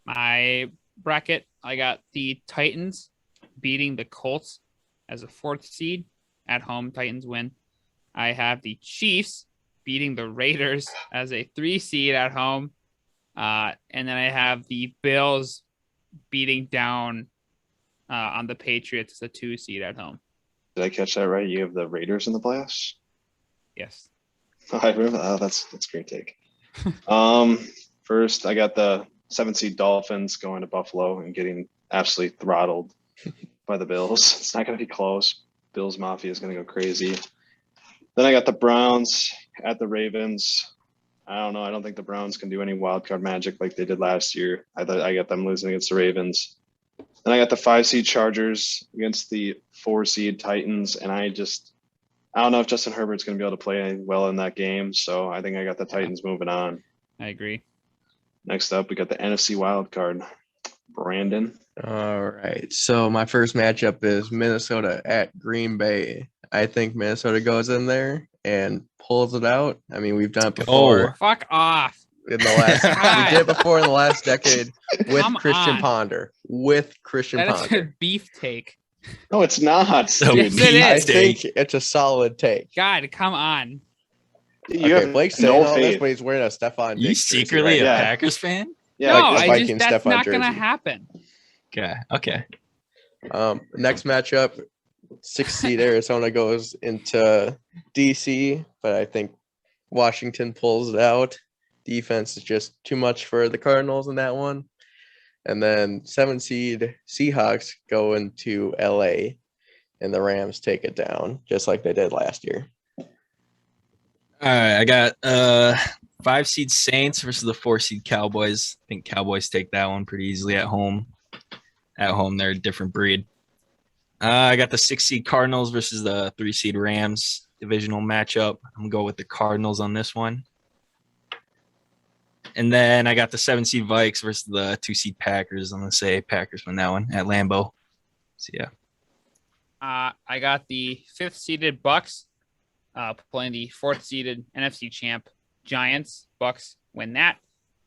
My bracket, I got the Titans beating the Colts as a 4th seed at home. Titans win. I have the Chiefs beating the Raiders as a 3 seed at home. And then I have the Bills beating down on the Patriots as a 2 seed at home. Did I catch that right? You have the Raiders in the playoffs? Yes. I remember. Oh, that's a great take. First I got the 7 seed Dolphins going to Buffalo and getting absolutely throttled by the Bills. It's not going to be close. Bills Mafia is going to go crazy. Then I got the Browns at the Ravens. I don't know. I don't think the Browns can do any wild card magic like they did last year. I got them losing against the Ravens. Then I got the 5 seed Chargers against the 4 seed Titans, and I don't know if Justin Herbert's going to be able to play well in that game. So I think I got the Titans moving on. I agree. Next up, we got the NFC wild card. Brandon. All right. So my first matchup is Minnesota at Green Bay. I think Minnesota goes in there and pulls it out. I mean, we've done it before Fuck off. in the last. God. We did it before in the last decade with Come Christian on. Ponder. With Christian That is Ponder. a beef take. No, it's not. So dude. Yes, it I is. think it's a solid take. God, come on. You Okay, have Blake's saying no all this, faith. but he's wearing a Stephon You Diggs jersey secretly right a now. Yeah. Packers fan? Yeah, No, like the I Vikings just that's Stephon not gonna jersey. happen. Okay. Next matchup, 6 seed Arizona goes into DC, but I think Washington pulls it out. Defense is just too much for the Cardinals in that one. And then 7 seed Seahawks go into LA, and the Rams take it down just like they did last year. All right, I got 5 seed Saints versus the 4 seed Cowboys. I think Cowboys take that one pretty easily at home. At home, they're a different breed. I got the 6 seed Cardinals versus the 3 seed Rams divisional matchup. I'm gonna go with the Cardinals on this one. And then I got the 7 seed Vikes versus the 2 seed Packers. I'm gonna say Packers win that one at Lambeau. So yeah. I got the 5th seeded Bucks playing the 4th seeded NFC champ Giants. Bucks win that.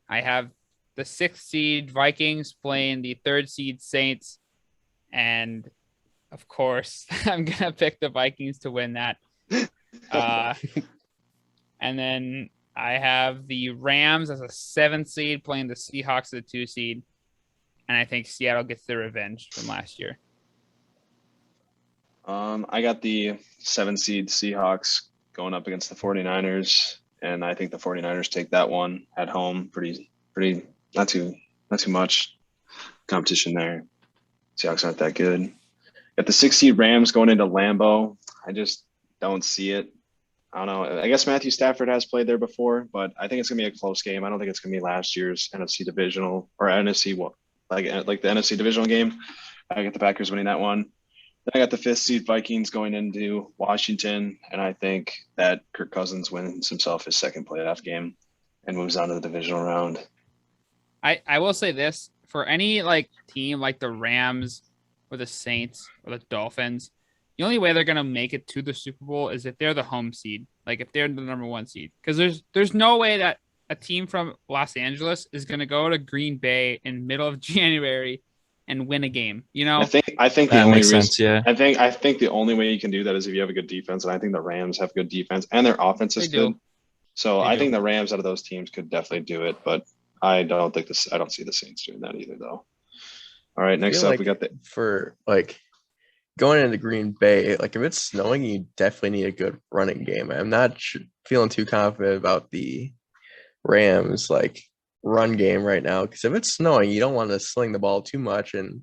I have the 6th seed Vikings playing the 3rd seed Saints, and of course I'm gonna pick the Vikings to win that. And then I have the Rams as a 7th seed playing the Seahawks as a 2 seed, and I think Seattle gets their revenge from last year. I got the 7 seed Seahawks going up against the 49ers, and I think the 49ers take that one at home. Pretty not too much competition there. Seahawks aren't that good. Got the 6 seed Rams going into Lambeau. I just don't see it. I don't know. I guess Matthew Stafford has played there before, but I think it's gonna be a close game. I don't think it's gonna be last year's NFC divisional or NFC like the NFC divisional game. I got the Packers winning that one. Then I got the 5th seed Vikings going into Washington, and I think that Kirk Cousins wins himself his 2nd playoff game and moves on to the divisional round. I will say this, for any like team like the Rams or the Saints or the Dolphins, the only way they're gonna make it to the Super Bowl is if they're the home seed, like if they're the number 1 seed. Because there's no way that a team from Los Angeles is gonna go to Green Bay in middle of January and win a game. You know, I think the That only makes reason, sense, yeah. I think the only way you can do that is if you have a good defense, and I think the Rams have good defense and their offense is They do. good. So They I do. think the Rams out of those teams could definitely do it, but I don't see the Saints doing that either, though. All right, next feel up like we got the for like going into Green Bay, like if it's snowing, you definitely need a good running game. I'm not feeling too confident about the Rams like run game right now because if it's snowing, you don't want to sling the ball too much and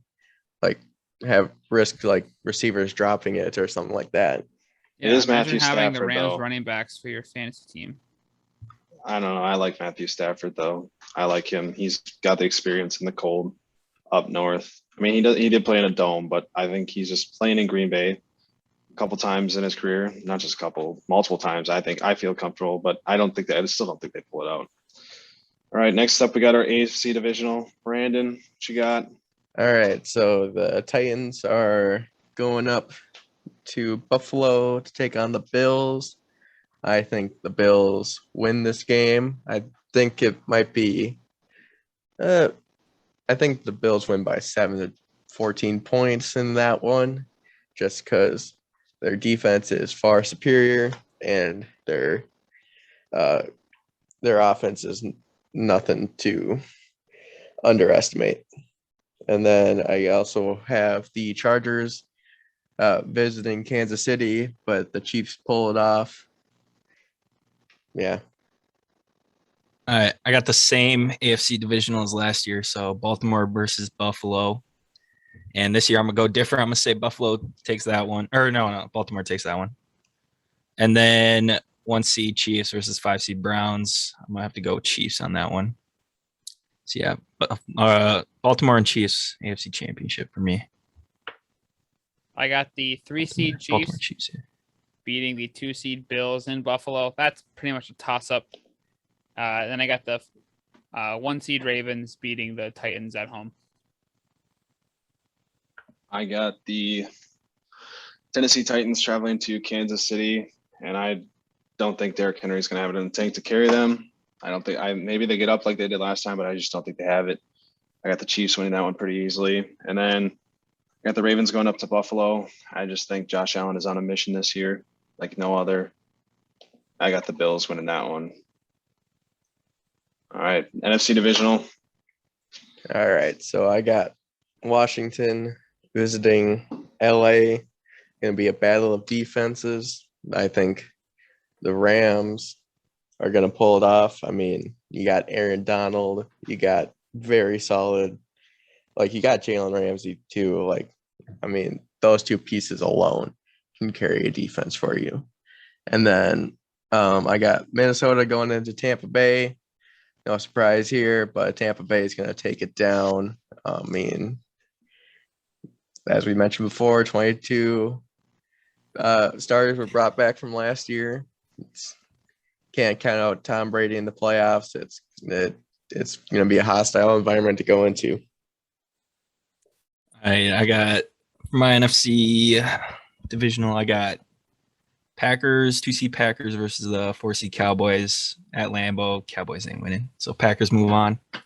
like have risk like receivers dropping it or something like that. It is imagine Matthew having the Stafford, Rams though. running backs for your fantasy team. I don't know. I like Matthew Stafford, though. I like him. He's got the experience in the cold up north. I mean, he did play in a dome, but I think he's just playing in Green Bay a couple times in his career, not just a couple, multiple times. I feel comfortable, but I still don't think they pull it out. All right, next up we got our AFC divisional. Brandon, what you got? All right, so the Titans are going up to Buffalo to take on the Bills. I think the Bills win this game. I think it might be I think the Bills win by 7 to 14 points in that one, just because their defense is far superior and their offense is nothing to underestimate. And then I also have the Chargers visiting Kansas City, but the Chiefs pull it off. Yeah. All right, I got the same AFC divisional as last year, so Baltimore versus Buffalo. And this year I'm gonna go different. I'm gonna say Buffalo takes that one. Or no, Baltimore takes that one. And then 1 seed Chiefs versus 5 seed Browns. I'm gonna have to go with Chiefs on that one. So yeah, Baltimore and Chiefs AFC Championship for me. I got the 3 seed Baltimore Chiefs Chiefs. Yeah. beating the 2 seed Bills in Buffalo. That's pretty much a toss-up. Then I got the 1 seed Ravens beating the Titans at home. I got the Tennessee Titans traveling to Kansas City, and I don't think Derrick Henry is going to have it in the tank to carry them. I don't think maybe they get up like they did last time, but I just don't think they have it. I got the Chiefs winning that one pretty easily. And then I got the Ravens going up to Buffalo. I just think Josh Allen is on a mission this year, like no other. I got the Bills winning that one. All right, NFC divisional. All right, so I got Washington visiting LA. Going to be a battle of defenses. I think the Rams are going to pull it off. I mean, you got Aaron Donald, you got very solid, like you got Jalen Ramsey too. Like, I mean, those two pieces alone can carry a defense for you. And then I got Minnesota going into Tampa Bay. No surprise here, but Tampa Bay is going to take it down. I mean, as we mentioned before, 22 starters were brought back from last year. Can't count out Tom Brady in the playoffs. It's going to be a hostile environment to go into. I got for my NFC divisional. I got Packers, 2 seed Packers versus the 4 seed Cowboys at Lambeau. Cowboys ain't winning, so Packers move on. And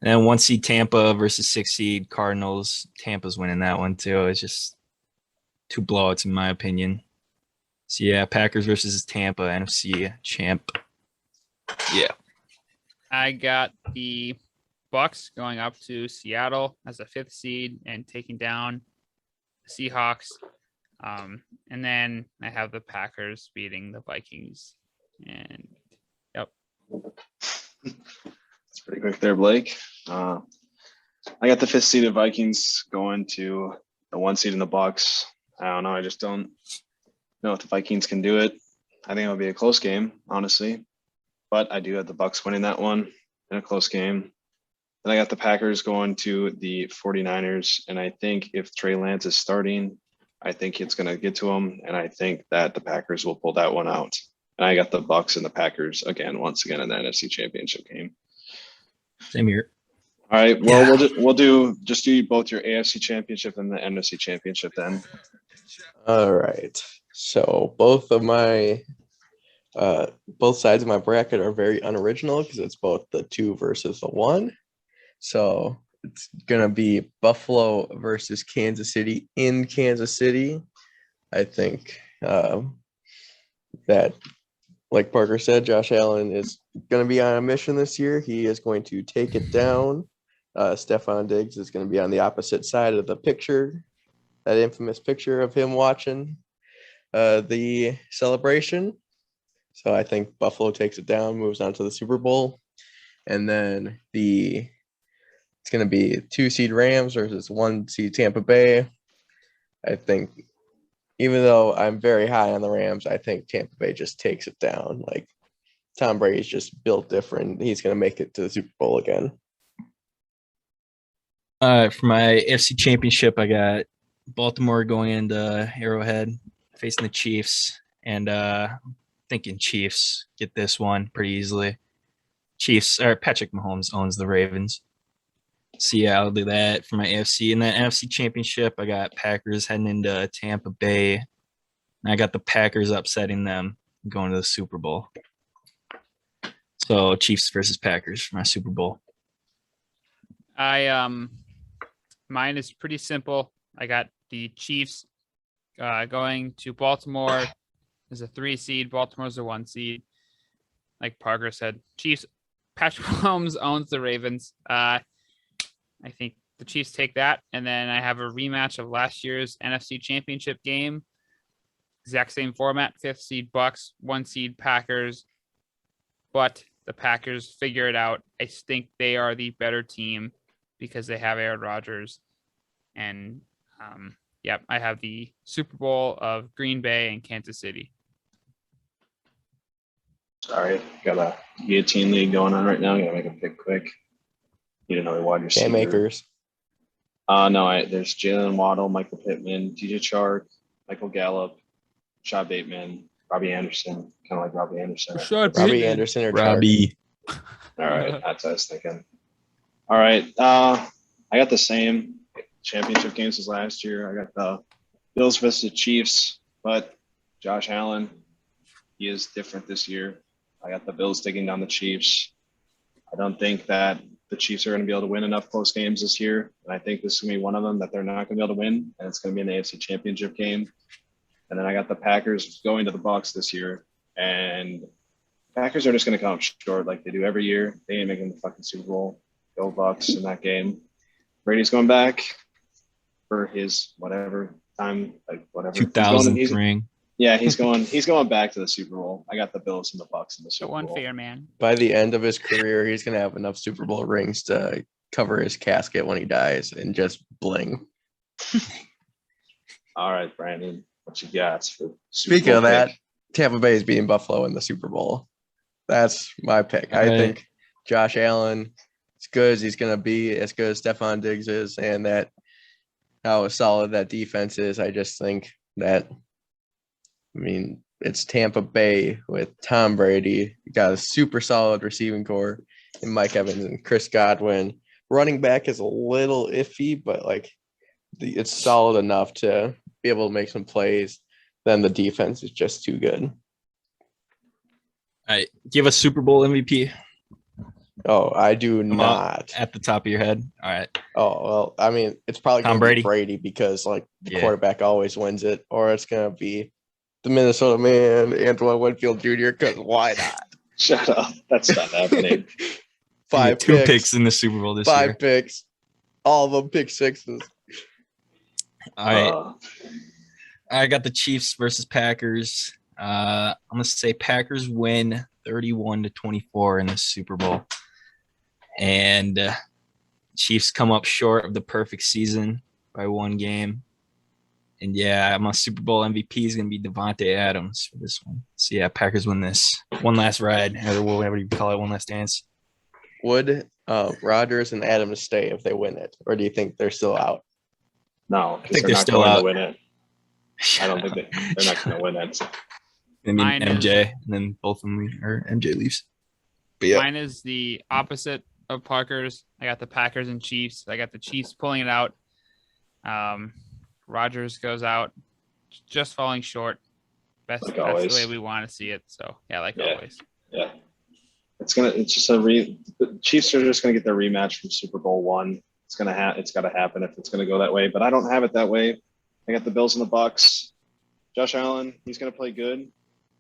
then 1 seed Tampa versus 6 seed Cardinals. Tampa's winning that one too. It's just 2 blowouts in my opinion. So yeah, Packers versus Tampa, NFC champ. Yeah. I got the Bucks going up to Seattle as a 5th seed and taking down the Seahawks. And then I have the Packers beating the Vikings. And yep. It's pretty quick there, Blake. I got the 5th seed of Vikings going to the 1 seed in the Bucks. I don't know. I just don't know if the Vikings can do it. I think it'll be a close game, honestly. But I do have the Bucks winning that one in a close game. Then I got the Packers going to the 49ers. And I think if Trey Lance is starting, I think it's going to get to him. And I think that the Packers will pull that one out. And I got the Bucks and the Packers once again in the NFC Championship game. Same here. All right. Well, we'll do both your AFC Championship and the NFC Championship then. All right. So both sides of my bracket are very unoriginal because it's both the 2 versus the 1. So it's gonna be Buffalo versus Kansas City in Kansas City. I think that, like Parker said, Josh Allen is going to be on a mission this year. He is going to take it down. Stephon Diggs is going to be on the opposite side of the picture, that infamous picture of him watching the celebration. So I think Buffalo takes it down, moves on to the Super Bowl. And then it's going to be 2 seed Rams versus 1 seed Tampa Bay. I think, even though I'm very high on the Rams, I think Tampa Bay just takes it down. Like, Tom Brady's just built different. He's going to make it to the Super Bowl again. For my AFC Championship, I got Baltimore going into Arrowhead, facing the Chiefs, and thinking Chiefs get this one pretty easily. Chiefs, or Patrick Mahomes owns the Ravens. So yeah, I'll do that for my AFC. And then NFC Championship, I got Packers heading into Tampa Bay. And I got the Packers upsetting them, going to the Super Bowl. So Chiefs versus Packers for my Super Bowl. Mine is pretty simple. I got the Chiefs going to Baltimore as a 3 seed. Baltimore's a 1 seed. Like Parker said, Chiefs. Patrick Mahomes owns the Ravens. I think the Chiefs take that, and then I have a rematch of last year's NFC Championship game. Exact same format: 5th seed Bucks, 1 seed Packers. But the Packers figure it out. I think they are the better team because they have Aaron Rodgers. And I have the Super Bowl of Green Bay and Kansas City. Sorry, got a guillotine league going on right now. Gotta make a pick quick. Need another wide receiver. Cam Makers. No, there's Jalen Waddle, Michael Pittman, TJ Chark, Michael Gallup, Shad Bateman, Robbie Anderson, kind of like Robbie Anderson. Robbie Anderson or Chark. Robbie. All right, that's what I was thinking. All right, I got the same championship games as last year. I got the Bills versus the Chiefs, but Josh Allen, he is different this year. I got the Bills taking down the Chiefs. I don't think that the Chiefs are going to be able to win enough close games this year. And I think this is going to be one of them that they're not going to be able to win. And it's going to be an AFC championship game. And then I got the Packers going to the Bucks this year. And Packers are just going to come up short like they do every year. They ain't making the fucking Super Bowl. Go Bucks in that game. Brady's going back for his whatever time, like whatever. 2000th ring. Yeah, he's going back to the Super Bowl. I got the Bills and the Bucks in the The Super one Bowl. fair man. By the end of his career, he's gonna have enough Super Bowl rings to cover his casket when he dies and just bling. All right, Brandon, what you got for Super Speaking Bowl of that, pick? Tampa Bay is beating Buffalo in the Super Bowl. That's my pick. I Right. think Josh Allen, as good as he's gonna be, as good as Stephon Diggs is, and that how solid that defense is, I just think that. I mean, it's Tampa Bay with Tom Brady. You got a super solid receiving core in Mike Evans and Chris Godwin. Running back is a little iffy, but like it's solid enough to be able to make some plays. Then the defense is just too good. All right. Do you have a Super Bowl MVP Oh, I do Come not. at the top of your head? All right. Oh, well, I mean, it's probably Tom going to be Brady? Brady because like the Yeah. quarterback always wins it, or it's going to be the Minnesota man, Antoine Winfield Jr. Because why not? Shut up. That's not happening. You Five get two picks in the Super Bowl this five year. picks, all of them pick sixes. All right. Uh, I got the Chiefs versus Packers. I'm gonna say Packers win 31-24 in the Super Bowl, and Chiefs come up short of the perfect season by one game. And yeah, my Super Bowl MVP is gonna be Devontae Adams for this one. So yeah, Packers win this one last ride, or whatever you call it, one last dance. Would Rodgers and Adams stay if they win it, or do you think they're still out? no, I think they're they're not still going out. to win it. I don't think they're not going to win it. I mean Mine is- MJ, and then both of them or MJ leaves. But yeah, Mine is the opposite of Parker's. I got the Packers and Chiefs. I got the Chiefs pulling it out. Rogers goes out, just falling short. Like That's always. the way we want to see it. So yeah, like Yeah. always. Yeah. It's just the Chiefs are just going to get their rematch from Super Bowl one. It's got to happen if it's going to go that way, but I don't have it that way. I got the Bills and the Bucks. Josh Allen, he's going to play good,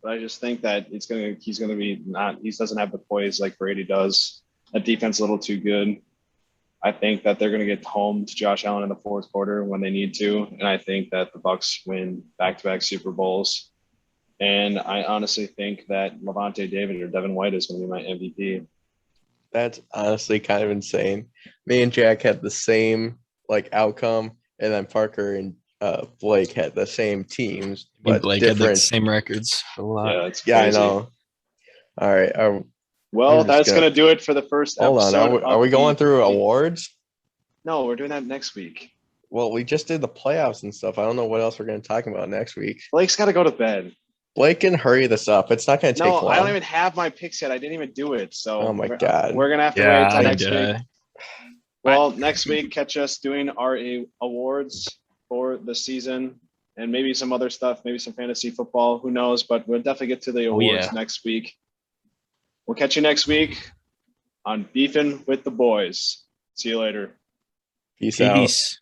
but I just think that he doesn't have the poise like Brady does. That defense is a little too good. I think that they're going to get home to Josh Allen in the fourth quarter when they need to, and I think that the Bucks win back-to-back Super Bowls. And I honestly think that Levante David or Devin White is going to be my MVP. That's honestly kind of insane. Me and Jack had the same like outcome, and then Parker and Blake had the same teams, me and but Blake had the different. same records a lot. Yeah, it's Yeah, I crazy. know. All right. Well, I'm just that's gonna- going to do it for the first Hold on. episode. Are we going through awards? No, we're doing that next week. Well, we just did the playoffs and stuff. I don't know what else we're going to talk about next week. Blake's got to go to bed. Blake can hurry this up. It's not going to take No, long. I don't even have my picks yet. I didn't even do it. So Oh my God. we're going to have to wait Yeah, until next yeah. week. Well, next week, catch us doing our awards for the season and maybe some other stuff, maybe some fantasy football. Who knows? But we'll definitely get to the Oh, awards yeah. next week. We'll catch you next week on Beefing with the Boys. See you later. Peace out. Peace.